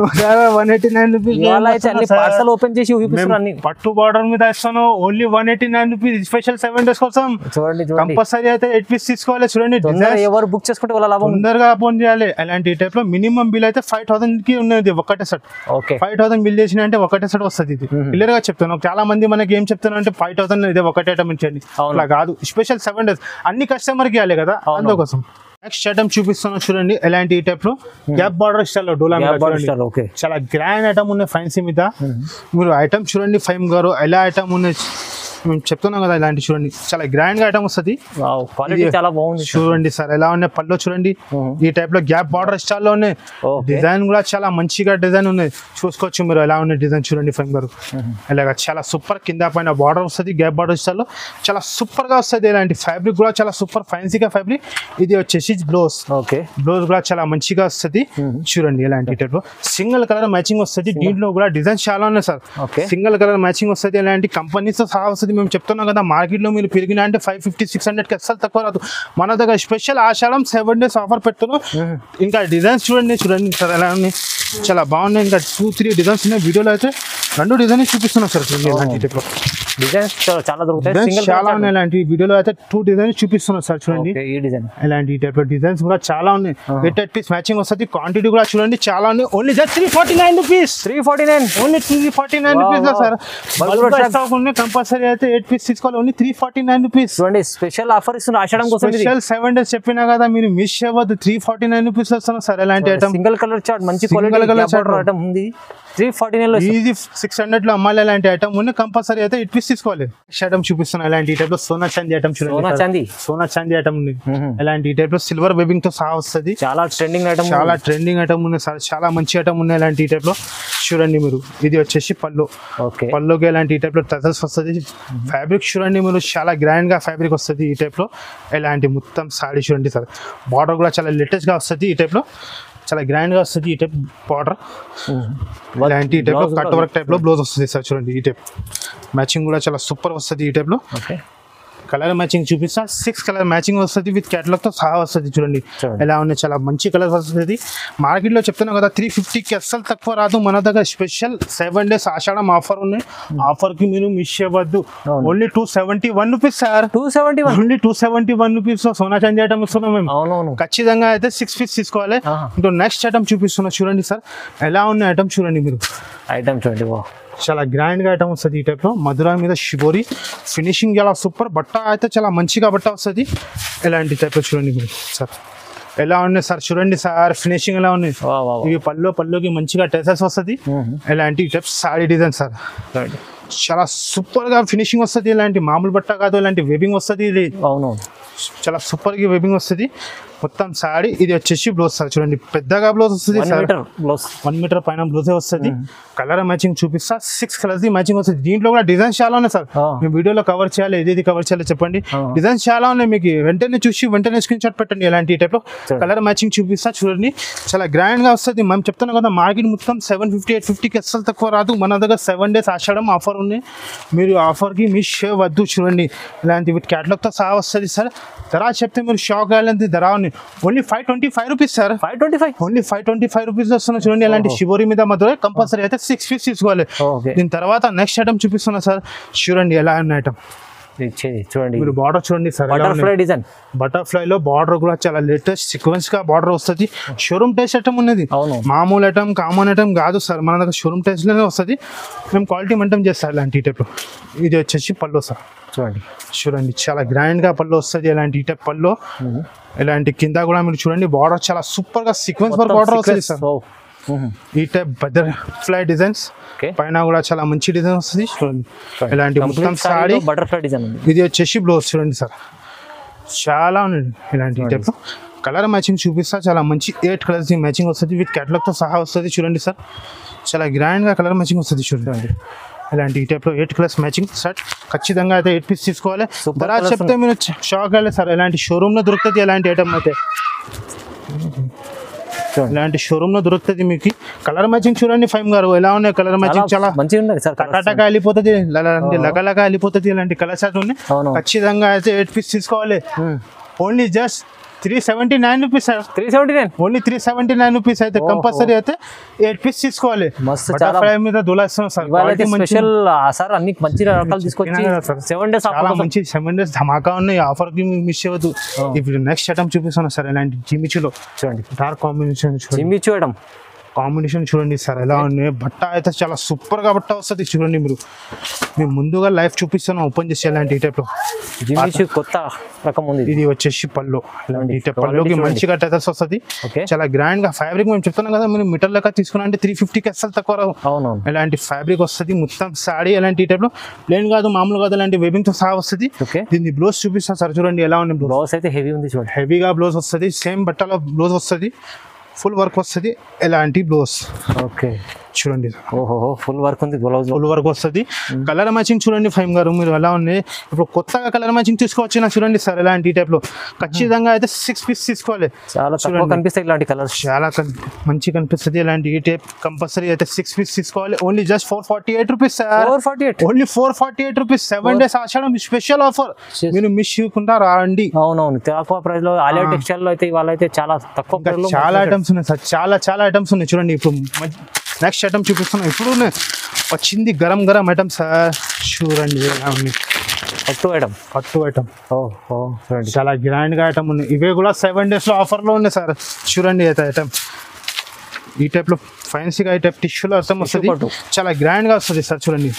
189 రూపీస్ ఇవాళ అయితే అన్ని పార్సల్ ఓపెన్ చేసి చూపిస్తున్నారు అన్ని పట్టు బార్డర్ మీద ఇస్తాను ఓన్లీ 189 రూపీస్ స్పెషల్ 7 డేస్ కోసం చూడండి కంపల్సరీ అయితే 8 పీస్ తీసుకోవాలి చూడండి ఎవరు బుక్ చేసుకుంటే వాళ్ళ లాభం తొందరగా ఫోన్ చేయాలి అలాంటి టైప్ లో మినిమం బిల్ అయితే 5000 కి ఉన్నది ఒకటే సెట్ ఓకే 5000 బిల్ చేసిన అంటే ఒకటే సెట్ వస్తుంది ఇది క్లియర్ గా చెప్తాను చాలా మంది మనకి ఏం చెప్తాను అంటే 5000 ఇదే ఒకటే ఐటమ్ ఇచ్చండి అలా కాదు స్పెషల్ 7 డేస్ అన్ని కస్టమర్ కి ఇవ్వాలి కదా అందుకోసం నెక్స్ట్ ఐటమ్ చూపిస్తాను చూడండి ఎలాంటి ఈ టైప్ లో గ్యాప్ బార్డర్ స్టైల్ డోలా చాలా గ్రాండ్ ఐటమ్ ఉన్నాయి ఫ్యాన్సీ మీద మీరు ఐటమ్ చూడండి ఫైమ్ గారు ఎలా ఐటమ్ ఉన్నాయి మేము చెప్తున్నాం కదా ఇలాంటి చూడండి చాలా గ్రాండ్ గా ఐటమ్ వస్తుంది చాలా బాగుంది చూడండి సార్ ఎలా ఉన్నాయి పళ్ళు చూడండి ఈ టైప్ లో గ్యాప్ బార్డర్ స్టైల్ లో ఉన్నాయి డిజైన్ కూడా చాలా మంచిగా డిజైన్ ఉన్నాయి చూసుకోవచ్చు మీరు ఎలా ఉన్నాయి డిజైన్ చూడండి ఫైమ్ గారు ఇలాగా చాలా సూపర్ కింద పైన బార్డర్ వస్తుంది గ్యాప్ బార్డర్ స్టైల్ లో చాలా సూపర్ గా వస్తుంది ఇలాంటి ఫ్యాబ్రిక్ కూడా చాలా సూపర్ ఫ్యాన్సీగా ఫ్యాబ్రిక్ ఇది వచ్చేసి బ్లౌజ్ బ్లౌజ్ కూడా చాలా మంచిగా వస్తుంది చూడండి ఇలాంటి టైప్ లో సింగిల్ కలర్ మ్యాచింగ్ వస్తుంది దీంట్లో కూడా డిజైన్ చాలా ఉన్నాయి సార్ సింగిల్ కలర్ మ్యాచింగ్ వస్తుంది ఇలాంటి కంపెనీస్ సహా వస్తుంది మేము చెప్తున్నాం కదా మార్కెట్ లో మీరు పెరిగిన అంటే 550-600 కి అస్సలు తక్కువ రాదు మన దగ్గర స్పెషల్ ఆషాఢం 7 డేస్ ఆఫర్ పెడుతున్నాం ఇంకా డిజైన్స్ చూడండి సార్ ఎలా ఉన్నాయి చాలా బాగున్నాయి ఇంకా 2-3 డిజైన్స్ ఉన్నాయి వీడియోలో అయితే 2 డిజైన్స్ చూపిస్తున్నాం సార్ డిజైన్స్ చాలా చాలా ఉన్నాయి ఇలాంటి వీడియోలో అయితే 2 డిజైన్స్ చూపిస్తున్నాం సార్ చూడండి ఇలాంటి టైప్ లో డిజైన్స్ కూడా చాలా ఉన్నాయి 8 పీస్ మ్యాచింగ్ వస్తుంది క్వాంటిటీ కూడా చూడండి చాలా ఉన్నాయి only just 349 rupees 349 only 349 rupees sir compulsory అయితే 8 పీస్ తీసుకోవాలి ఓన్లీ 349 రూపీస్ చూడండి స్పెషల్ ఆఫర్ ఇస్తున్నారు ఆషాఢం కోసం స్పెషల్ 7 డేస్ చెప్పినా కదా మీరు మిస్ అవ్వద్దు 349 రూపీస్ వస్తున్నా సార్ ఎలాంటి ఐటమ్ సింగిల్ కలర్ చార్ట్ మంచి క్వాలిటీ ఐటమ్ ఉంది 349 లో ఈజీ 600 లో అమ్మాలి అలాంటి ఐటమ్ ఉంది కంపల్సరీ అయితే 8 పీస్ తీసుకోవాలి ఐటమ్ చూపిస్తున్నా ఇలాంటి టైప్ లో సోనా చాందీ ఐటమ్ చూడండి సోనా చాందీ ఐటమ్ ఉంది ఇలాంటి టైప్ లో సిల్వర్ వెబింగ్ తో సహా వస్తుంది చాలా ట్రెండింగ్ ఐటమ్ ఉంది సార్ చాలా మంచి ఐటమ్ ఉన్నాయి ఇలాంటి టైప్ లో చూడండి మీరు ఇది వచ్చేసి పల్లోకి ఇలాంటి టైప్ లో టజల్స్ వస్తుంది ఫ్యాబ్రిక్ చూడండి మీరు చాలా గ్రాండ్ గా ఫ్యాబ్రిక్ వస్తుంది ఈ టైప్ లో ఇలాంటి మొత్తం సారీ చూడండి సార్ బార్డర్ కూడా చాలా లేటెస్ట్ గా వస్తుంది ఈ టైప్ లో చాలా గ్రాండ్ గా వస్తుంది ఈ టైప్ బార్డర్ ఇలాంటి ఈ టైప్ లో కట్ వర్క్ టైప్ లో బ్లౌజ్ వస్తుంది సార్ చూడండి ఈ టైప్ మ్యాచింగ్ కూడా చాలా సూపర్ వస్తుంది ఈ టైప్ లో కలర్ మ్యాచింగ్ చూపిస్తా 6 కలర్ మ్యాచింగ్ వస్తుంది విత్ క్యాటలాగ్ తో సహా వస్తుంది చూడండి ఎలా ఉన్నాయి చాలా మంచి కలర్ వస్తుంది మార్కెట్ లో చెప్తున్నా కదా 350 కి అస్సలు తక్కువ రాదు మన దగ్గర స్పెషల్ 7 డేస్ ఆషాఢం ఆఫర్ ఉన్నాయి ఆఫర్ కి మీరు మిస్ అవ్వద్దు only 271 rupees sir 271 only 271 rupees సోనా చాందీ ఐటమ్ ఇస్తున్నాం మేము ఖచ్చితంగా అయితే 6 పీస్ తీసుకోవాలి ఇంకా నెక్స్ట్ ఐటమ్ చూపిస్తున్నా చూడండి సార్ ఎలా ఉన్న ఐటమ్ చూడండి మీరు ఐటమ్ చూడండి చాలా గ్రాండ్ గా ఐటమ్ వస్తుంది ఈ టైప్ లో మధురా మీద షిబోరి ఫినిషింగ్ చాలా సూపర్ బట్ట అయితే చాలా మంచిగా బట్ట వస్తుంది ఇలాంటి టైప్ లో చూడండి మీరు సార్ ఎలా ఉన్నాయి సార్ చూడండి సార్ ఫినిషింగ్ ఎలా ఉన్నాయి ఇవి పళ్ళుకి మంచిగా టెసెస్ వస్తుంది ఇలాంటి టైప్ సారీ డిజైన్ సార్ చాలా సూపర్ గా ఫినిషింగ్ వస్తుంది ఇలాంటి మామూలు బట్ట కాదు ఇలాంటి వెబింగ్ వస్తుంది ఇది చాలా సూపర్ గా వెబింగ్ వస్తుంది మొత్తం సారీ ఇది వచ్చేసి బ్లౌజ్ సార్ చూడండి పెద్దగా బ్లౌజ్ వస్తుంది 1 మీటర్ పైన బ్లౌజే వస్తుంది కలర్ మ్యాచింగ్ చూపిస్తా 6 కలర్స్ మ్యాచింగ్ వస్తుంది దీంట్లో కూడా డిజైన్స్ చాలా ఉన్నాయి సార్ మీ వీడియోలో కవర్ చేయాలి ఏది కవర్ చేయాలి చెప్పండి డిజైన్స్ చాలా ఉన్నాయి మీకు వెంటనే చూసి వెంటనే స్క్రీన్ షాట్ పెట్టండి ఇలాంటి టైప్ లో కలర్ మ్యాచింగ్ చూపిస్తా చూడండి చాలా గ్రాండ్ గా వస్తుంది మనం చెప్తాను కదా మార్కెట్ మొత్తం 750-850 కి అస్సలు తక్కువ రాదు మన దగ్గర 7 డేస్ ఆషాఢం ఆఫర్ ఉంది మీరు ఆఫర్ కి మిస్ చేయవద్దు చూడండి ఇలాంటి వీటి క్యాటలాగ్ తో సహా వస్తుంది సార్ ధర చెప్తే మీరు షాక్ అయ్యాలంటే ధర ఉంది only 525 rupees sir 525 only 525 rupees వస్తున్నా చూడండి ఇలాంటి షిబోరి మీద మధ్య కంపల్సరీ అయితే 6 పీస్ తీసుకోవాలి దీని తర్వాత నెక్స్ట్ ఐటమ్ చూపిస్తున్నా సార్ చూడండి ఎలా ఉన్న ఐటమ్ చూడండి మీరు బార్డర్ చూడండి సార్ బటర్ఫ్లై లో బార్డర్ కూడా చాలా లేటెస్ట్ సీక్వెన్స్ గా బార్డర్ వస్తుంది షోరూమ్ టేస్ట్ ఐటమ్ ఉన్నది మామూలు ఐటమ్ కామన్ ఐటమ్ కాదు సార్ మన దగ్గర షోరూమ్ టేస్ట్ లోనే వస్తుంది మేము క్వాలిటీ మెయింటైన్ చేస్తాం ఇలాంటి టైప్ ఇది వచ్చేసి పళ్ళు సార్ చూడండి చాలా గ్రాండ్ గా పళ్ళు వస్తుంది ఇలాంటి టైప్ పళ్ళు ఇలాంటి కింద కూడా మీరు చూడండి బార్డర్ చాలా సూపర్ గా సీక్వెన్స్ బార్డర్ వస్తుంది సార్ ఈ టైప్ బటర్ఫ్లై డిజైన్స్ పైన కూడా చాలా మంచి డిజైన్ వస్తుంది చూడండి ఇలాంటి మొత్తం సారీ బటర్ఫ్లై డిజైన్ ఇది వచ్చేసి బ్లౌజ్ చూడండి సార్ చాలా ఉన్నాయి ఇలాంటి టైప్ కలర్ మ్యాచింగ్ చూపిస్తా చాలా మంచి 8 కలర్స్ మ్యాచింగ్ వస్తుంది విత్ క్యాటలాగ్ తో సహా వస్తుంది చూడండి సార్ చాలా గ్రాండ్ గా కలర్ మ్యాచింగ్ వస్తుంది చూడండి ఇలాంటి టైప్ లో 8 కలర్స్ మ్యాచింగ్ సెట్ ఖచ్చితంగా అయితే 8 పీస్ తీసుకోవాలి ధర చెప్తే మీరు షాక్ అయ్యాలి సార్ ఇలాంటి షోరూమ్ లో దొరుకుతుంది ఇలాంటి ఐటమ్ అయితే ఇలాంటి షోరూమ్ లో దొరుకుతుంది మీకు కలర్ మ్యాచింగ్ చూడండి ఫైమ్ గారు ఎలా ఉన్నాయి కలర్ మ్యాచింగ్ చాలా మంచిగా ఉన్నాయి సార్ టకాటకా వెళ్ళిపోతుంది లగలగా వెళ్ళిపోతుంది ఇలాంటి కలర్ సెట్ ఉన్నాయి ఖచ్చితంగా అయితే 8 పీస్ తీసుకోవాలి only just 379 rupees sir. 379 only 379 rupees అయితే కంపల్సరీ అయితే 8 పీస్ తీసుకోవాలి. మస్తు చాలా బటర్ఫ్లై మీద దులాస్తున్నాం సార్. ఇవాళ అయితే స్పెషల్ సార్ అన్ని మంచి రకాలు తీసుకొచ్చి 7 days చాలా మంచి 7 days ధమాకా ఉన్నాయి. ఆఫర్ కి మిస్ చేయవద్దు. ఇప్పుడు నెక్స్ట్ ఐటమ్ చూపిస్తాను సార్. ఇలాంటి జిమిచులో చూడండి డార్క్ కాంబినేషన్ జిమ్మి చూడడం కాంబినేషన్ చూడండి సార్ ఎలా ఉన్నాయి. బట్ట అయితే చాలా సూపర్ గా బట్ట వస్తుంది చూడండి. మేము ముందుగా లైఫ్ చూపిస్తాను ఓపెన్ చేసి ఇలాంటి ఈ టైప్ లో. జిమ్మి కొత్త రకం ఉంది. ఇది వచ్చేసి పళ్ళు. ఇలాంటి ఈ టైప్ పళ్ళుకి మంచిగా టెటల్స్ వస్తుంది. చాలా గ్రాండ్ గా ఫ్యాబ్రిక్ మేము చెప్తున్నాం కదా, మీరు మీటర్ లెక్క తీసుకున్నా అంటే 350కి అసలు తక్కువ రావు. అవునవును ఇలాంటి ఫ్యాబ్రిక్ వస్తుంది మొత్తం సాడీ. ఇలాంటి ఈ టైప్ లో ప్లేన్ కాదు మామూలు కాదు, ఇలాంటి వెబింగ్ తో సహా వస్తుంది. దీన్ని బ్లౌజ్ చూపిస్తాను సార్. చూడండి ఎలా ఉంది బ్లౌజ్ అయితే హెవీ ఉంది చూడండి. హెవీగా బ్లౌజ్ వస్తుంది. సేమ్ బట్టలో బ్లౌజ్ వస్తుంది. ఫుల్ వర్క్ వస్తుంది. ఎలాంటి బ్లౌజ్ ఓకే చూడండి. ఓహో ఫుల్ వర్క్ ఉంది. బ్లౌజ్ ఫుల్ వర్క్ వస్తుంది. కలర్ మ్యాచింగ్ చూడండి ఫైమ్ గారు మీరు ఎలా ఉన్నాయి. ఇప్పుడు కొత్తగా కలర్ మ్యాచింగ్ తీసుకోవచ్చు నా చూడండి సార్. ఎలాంటి టైప్ లో ఖచ్చితంగా అయితే 6 పీస్ తీసుకోవాలి. చాలా తక్కువ కనిపిస్తాయి ఇలాంటి కలర్స్. చాలా మంచి కనిపిస్తుంది. ఇలాంటి ఈ టైప్ కంపల్సరీ అయితే 6 పీస్ తీసుకోవాలి. Only just 448 rupees sir. 448 only 448 rupees. 7 days ఆషాఢం స్పెషల్ ఆఫర్. మీరు మిస్ చేయకుండా రాండి. అవునవును తక్కువ ప్రైస్ లో ఆలియా టెక్స్టైల్ లో అయితే ఇవాళ అయితే చాలా తక్కువ ప్రైస్ లో చాలా ఐటమ్స్ ఉన్నాయి సార్. చాలా ఐటమ్స్ ఉన్నాయి చూడండి. ఇప్పుడు నెక్స్ట్ ఐటమ్ చూపిస్తున్నాం. ఇప్పుడు వచ్చింది గరం ఐటమ్ సార్. చూడండి ఎలా ఉంది. పట్టు ఐటమ్ చూడండి చాలా గ్రాండ్ గా ఐటమ్ ఉన్నాయి. ఇవే కూడా 7 days లో ఆఫర్ లో ఉన్నాయి సార్. చూడండి అయితే ఐటమ్ ఈ టైప్ లో ఫ్యాన్సీగా ఈ టైప్ టిష్యూలో ఐటమ్ వస్తుంది. చాలా గ్రాండ్ గా వస్తుంది సార్. చూడండి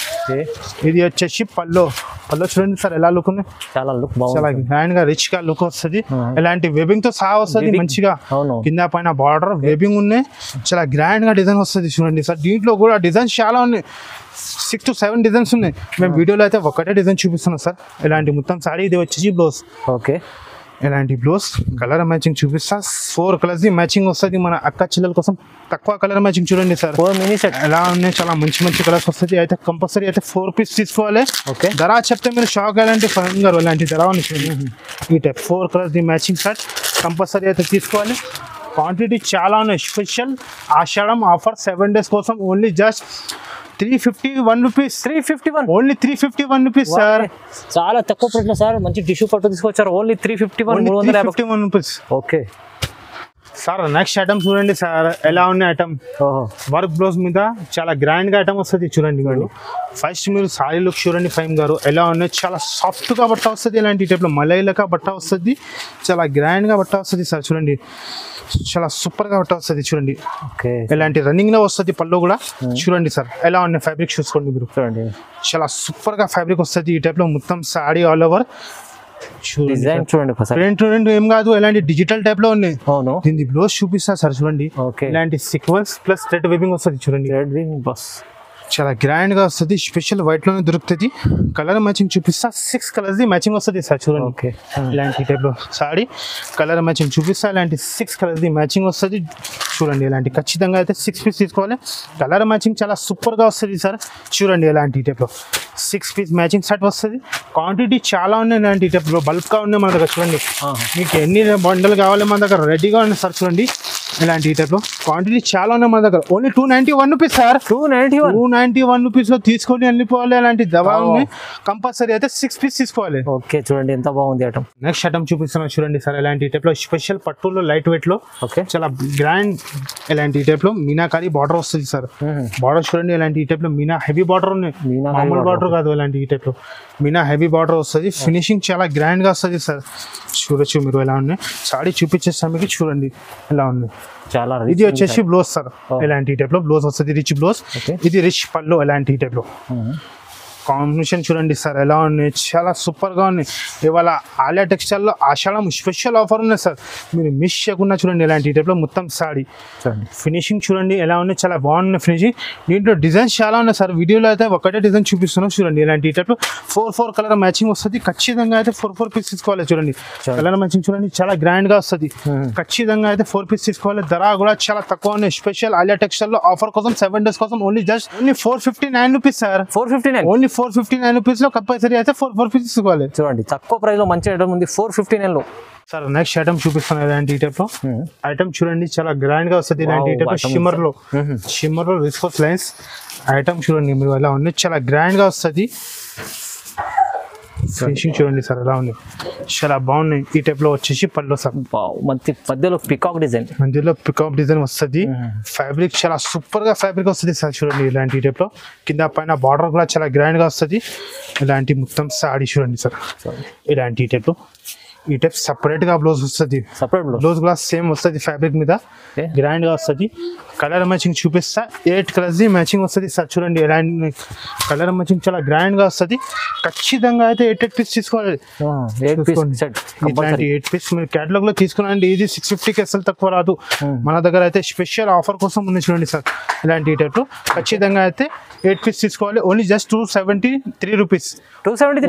ఇది వచ్చేసి పళ్ళు చూడండి సార్ ఎలా లుక్ ఉంది. చాలా గ్రాండ్ గా రిచ్ గా లుక్ వస్తుంది. ఇలాంటి వెబింగ్ తో సహా వస్తుంది. మంచిగా కింద పైన బార్డర్ వెబింగ్ ఉన్నాయి. చాలా గ్రాండ్ గా డిజైన్ వస్తుంది చూడండి సార్. దీంట్లో కూడా డిజైన్స్ చాలా ఉన్నాయి. 6 to 7 డిజైన్స్ ఉన్నాయి. మేము వీడియోలో అయితే ఒకటే డిజైన్ చూపిస్తున్నాం సార్. ఇలాంటి మొత్తం సారీ. ఇది వచ్చేసి బ్లౌజ్. ఓకే ఇలాంటి బ్లౌజ్ కలర్ మ్యాచింగ్ చూపిస్తా. 4 కలర్స్ మ్యాచింగ్ వస్తుంది. మన అక్క చెల్లెల కోసం తక్కువ కలర్ మ్యాచింగ్ చూడండి సార్. ఎలా ఉన్నాయి. చాలా మంచి కలర్స్ వస్తుంది. అయితే కంపల్సరీ అయితే 4 పీస్ తీసుకోవాలి. ఓకే ధర చెప్తే మీరు షాక్ అయ్యాలంటే ఫైన్ గారు అలాంటి ధర ఉంది చూడండి. ఈ type 4 colours matching shirt compulsory అయితే తీసుకోవాలి. క్వాంటిటీ చాలా ఉన్నాయి. స్పెషల్ ఆషాఢం ఆఫర్ 7 days కోసం only just 351 rupees. 351 only 351 rupees sir. చాలా తక్కువ ప్రైస్ లో సార్. మంచి టిష్యూ పట్టు తీసుకొచ్చారు. Only 351 rupees. Okay sir next item చూడండి సార్ ఎలా ఉన్నాయి ఐటమ్. వర్క్ బ్లౌజ్ మీద చాలా గ్రాండ్ గా ఐటమ్ వస్తుంది చూడండి. ఫస్ట్ మీరు సారీ లుక్ చూడండి ఫైమ్ గారు ఎలా ఉన్నాయి. చాలా సాఫ్ట్ గా బట్ట వస్తుంది. ఇలాంటి టైప్ లో మలైలక బట్ట వస్తుంది. చాలా గ్రాండ్ గా బట్ట వస్తుంది సార్. చూడండి చాలా సూపర్ గా బట్ట వస్తుంది చూడండి. ఇలాంటి రన్నింగ్ లో వస్తుంది పళ్ళు కూడా. చూడండి సార్ ఎలా ఉన్నాయి. ఫ్యాబ్రిక్ చూసుకోండి మీరు. చూడండి చాలా సూపర్ గా ఫ్యాబ్రిక్ వస్తుంది. ఈ టైప్ లో మొత్తం సారీ ఆల్ ఓవర్ చూడండి. ఏం కాదు ఇలాంటి డిజిటల్ టైప్ లో ఉన్నాయి. దీన్ని బ్లౌజ్ చూపిస్తా సార్. చూడండి ఇలాంటి సీక్వెన్స్ ప్లస్ థ్రెడ్ వీవింగ్ వస్తుంది చూడండి. చాలా గ్రాండ్ గా వస్తుంది. స్పెషల్ వైట్ లోనే దొరుకుతుంది. కలర్ మ్యాచింగ్ చూపిస్తా. 6 కలర్స్ మ్యాచింగ్ వస్తుంది సార్. చూడండి ఇలాంటి టైప్ లో సారీ కలర్ మ్యాచింగ్ చూపిస్తా. ఇలాంటి 6 కలర్స్ మ్యాచింగ్ వస్తుంది చూడండి. ఇలాంటి ఖచ్చితంగా అయితే 6 పీస్ తీసుకోవాలి. కలర్ మ్యాచింగ్ చాలా సూపర్ గా వస్తుంది సార్. చూడండి ఇలాంటి టైప్ లో 6 పీస్ మ్యాచింగ్ సెట్ వస్తుంది. క్వాంటిటీ చాలా ఉన్నాయి. ఇలాంటి టైప్ లో బల్క్ గా ఉన్నాయి మన దగ్గర. చూడండి మీకు ఎన్ని బండలు కావాలి మన దగ్గర రెడీగా ఉన్నాయి సార్. చూడండి ఇలాంటి టైప్ లో క్వాంటిటీ చాలా ఉన్నాయి మన దగ్గర. Only 291 rupees sir. 291 రూపీస్ లో తీసుకొని వెళ్ళిపోవాలి. అలాంటి దవా ఉంది. కంపల్సరీ అయితే 6 పీస్ తీసుకోవాలి. ఓకే చూడండి ఎంత బాగుంది ఐటమ్. నెక్స్ట్ ఐటమ్ చూపిస్తున్నాను చూడండి సార్. ఇలాంటి టైప్ లో స్పెషల్ పట్టులో లైట్ వెయిట్ లో చాలా గ్రాండ్ ఇలాంటి టైప్ లో మీనాకారి బార్డర్ వస్తుంది సార్. బార్డర్ చూడండి ఇలాంటి టైప్ లో మీనా హెవీ బార్డర్ ఉన్నాయి. మామూలు బార్డర్ కాదు. ఇలాంటి టైప్ లో మీనా హెవీ బార్డర్ వస్తుంది. ఫినిషింగ్ చాలా గ్రాండ్ గా వస్తుంది సార్. చూడొచ్చు మీరు ఎలా ఉన్నాయి. సారీ చూపించేస్తాం మీకు. చూడండి ఎలా ఉన్నాయి. చాలా ఇది వచ్చేసి బ్లౌజ్ సార్. ఇలాంటి టైప్ లో బ్లౌజ్ వస్తుంది. Rich blouse. ఇది రిచ్ పళ్ళు. ఇలాంటి టైప్ లో కాంబినేషన్ చూడండి సార్ ఎలా ఉన్నాయి. చాలా సూపర్ గా ఉన్నాయి. ఇవాళ ఆలియా టెక్స్టైల్ లో ఆషాఢం స్పెషల్ ఆఫర్ ఉన్నాయి సార్. మీరు మిస్ చేయకుండా చూడండి. ఇలాంటి టైప్ లో మొత్తం సారీ ఫినిషింగ్ చూడండి ఎలా ఉన్నాయి. చాలా బాగున్నాయి ఫినిషింగ్. దీంట్లో డిజైన్స్ చాలా ఉన్నాయి సార్. వీడియోలో అయితే ఒకటే డిజైన్ చూపిస్తున్నాం చూడండి. ఇలాంటి టైప్ లో 4 కలర్ మ్యాచింగ్ వస్తుంది. ఖచ్చితంగా అయితే 4 పీస్ తీసుకోవాలి. చూడండి కలర్ మ్యాచింగ్ చూడండి చాలా గ్రాండ్ గా వస్తుంది. ఖచ్చితంగా అయితే 4 పీస్ తీసుకోవాలి. ధర కూడా చాలా తక్కువ ఉన్నాయి. స్పెషల్ ఆలియా టెక్స్టైల్ లో ఆఫర్ కోసం 7 days కోసం only 459 rupees sir. 459 only 459 rupees లో కంపల్సరీ అయితే 4 పీస్ తీసుకోవాలి. చూడండి తక్కువ ప్రైస్ లో మంచి ఐటమ్ ఉంది. 459 లో సార్ నెక్స్ట్ ఐటమ్ చూపిస్తాను. ఇలాంటి టైప్ లో ఐటమ్ చూడండి చాలా గ్రాండ్ గా వస్తుంది. ఇలాంటి టైప్ షిమ్మర్ లో విస్కోస్ లైన్స్ ఐటమ్ చూడండి మీరు ఎలా ఉంది. చాలా గ్రాండ్ గా వస్తుంది. ఫినిషింగ్ చూడండి సార్ ఎలా ఉంది, చాలా బాగున్నాయి. ఈ టైప్ లో వచ్చేసి పళ్ళు సార్, మంచి మధ్యలో పికాక్ డిజైన్, మధ్యలో పికప్ డిజైన్ వస్తుంది. ఫ్యాబ్రిక్ చాలా సూపర్ గా ఫ్యాబ్రిక్ వస్తుంది సార్ చూడండి. ఇలాంటి టైప్ లో కింద పైన బార్డర్ కూడా చాలా గ్రాండ్ గా వస్తుంది. ఇలాంటి మొత్తం సాడీ చూడండి సార్, ఇలాంటి టైప్ లో. ఈ టైప్ సపరేట్ గా బ్లౌజ్ వస్తుంది, సపరేట్ బ్లౌజ్ కూడా సేమ్ వస్తుంది ఫ్యాబ్రిక్ మీద, గ్రాండ్ గా వస్తుంది. కలర్ మ్యాచింగ్ చూపిస్తా, 8 కలర్స్ మ్యాచింగ్ వస్తుంది సార్ చూడండి. ఎలాంటి కలర్ మ్యాచింగ్ చాలా గ్రాండ్ గా వస్తుంది. ఖచ్చితంగా అయితే 8 పీస్ తీసుకోవాలి. ఇట్లాంటి 8 పీస్ మీరు క్యాటలాగ్ లో తీసుకున్నాండి, ఇది 650కి అసలు తక్కువ రాదు. మన దగ్గర అయితే స్పెషల్ ఆఫర్ కోసం ఉంది చూడండి సార్. ఇలాంటి టైప్ లో ఖచ్చితంగా అయితే 8 పీస్ తీసుకోవాలి. Only just 273 rupees,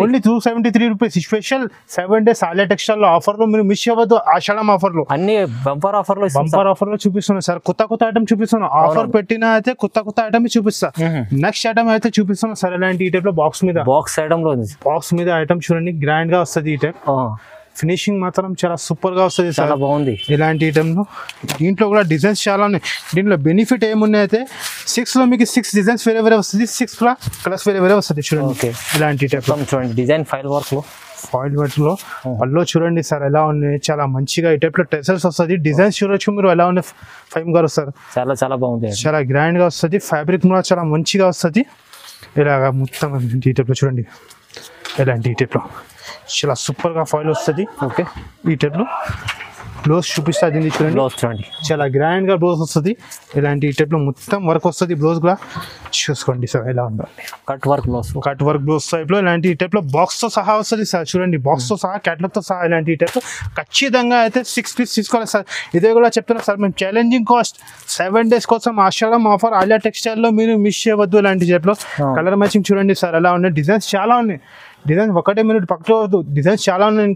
only 273 rupees. Special 7 days Alia textile offer లో మీరు మిస్ అవ్వద్దు. ఆషాఢం ఆఫర్ లో అన్ని బంపర్ ఆఫర్ లో చూపిస్తున్నాను సార్. కొత్త ఐటమ్ చూపిస్తాను. ఆఫర్ పెట్టినా అయితే కొత్త ఐటమ్ చూపిస్తా. నెక్స్ట్ ఐటమ్ అయితే చూపిస్తాను సార్. ఇలాంటి ఈ టైప్ లో బాక్స్ మీద ఐటమ్ చూడండి, గ్రాండ్ గా వస్తుంది. ఈ టైప్ ఫినిషింగ్ మాత్రం చాలా సూపర్ గా వస్తుంది, చాలా బాగుంది. ఇలాంటి ఐటమ్ లో దీంట్లో కూడా డిజైన్స్ చాలా ఉన్నాయి. దీంట్లో బెనిఫిట్ ఏమున్నాయి అయితే 6 లో మీకు 6 డిజైన్స్ వేరే వస్తుంది, 6 కలర్స్ వేరే వస్తుంది చూడండి. ఇలాంటి టైప్ చూడండి, డిజైన్ ఫైల్ వర్క్ లో పళ్ళు చూడండి సార్ ఎలా ఉన్నాయి, చాలా మంచిగా. ఈ టైప్ లో టెసల్స్ వస్తుంది. డిజైన్స్ చూడొచ్చు మీరు ఎలా ఉన్నాయి ఫైమ్ గారు సార్, చాలా బాగుంది, చాలా గ్రాండ్ గా వస్తుంది. ఫ్యాబ్రిక్ కూడా చాలా మంచిగా వస్తుంది. ఇలాగా మొత్తం ఈ టైప్ లో చూడండి. ఇలాంటి ఈ టైప్ లో చాలా సూపర్ గా ఫాయిల్ వస్తుంది. ఓకే, ఈ టైప్ లో బ్లౌజ్ చూపిస్తా, దీన్ని చూడండి, చాలా గ్రాండ్ గా బ్లౌజ్ వస్తుంది. ఇలాంటి ఈ టైప్ లో మొత్తం వర్క్ వస్తుంది. బ్లౌజ్ కూడా చూసుకోండి సార్ ఎలా ఉందో, కట్ వర్క్ బ్లౌజ్ టైప్ లో. ఇలాంటి ఈ టైప్ లో బాక్స్ తో సహా వస్తుంది సార్ చూడండి, బాక్స్ తో సహా, క్యాటలాగ్ తో సహా. ఇలాంటి ఈ టైప్ లో ఖచ్చితంగా అయితే 6 పీస్ తీసుకోవాలి సార్. ఇదే కూడా చెప్తున్నా సార్, మేము ఛాలెంజింగ్ కాస్ట్ 7 డేస్ కోసం ఆషాఢం ఆఫర్ ఆలియా టెక్స్టైల్ లో మీరు మిస్ చేయవద్దు. ఇలాంటి టైప్ లో కలర్ మ్యాచింగ్ చూడండి సార్ ఎలా ఉన్నాయి. డిజైన్స్ చాలా ఉన్నాయి. డిజైన్స్ ఒకటే మినిట్ పక్కవద్దు, డిజైన్స్ చాలా ఉన్నాయి.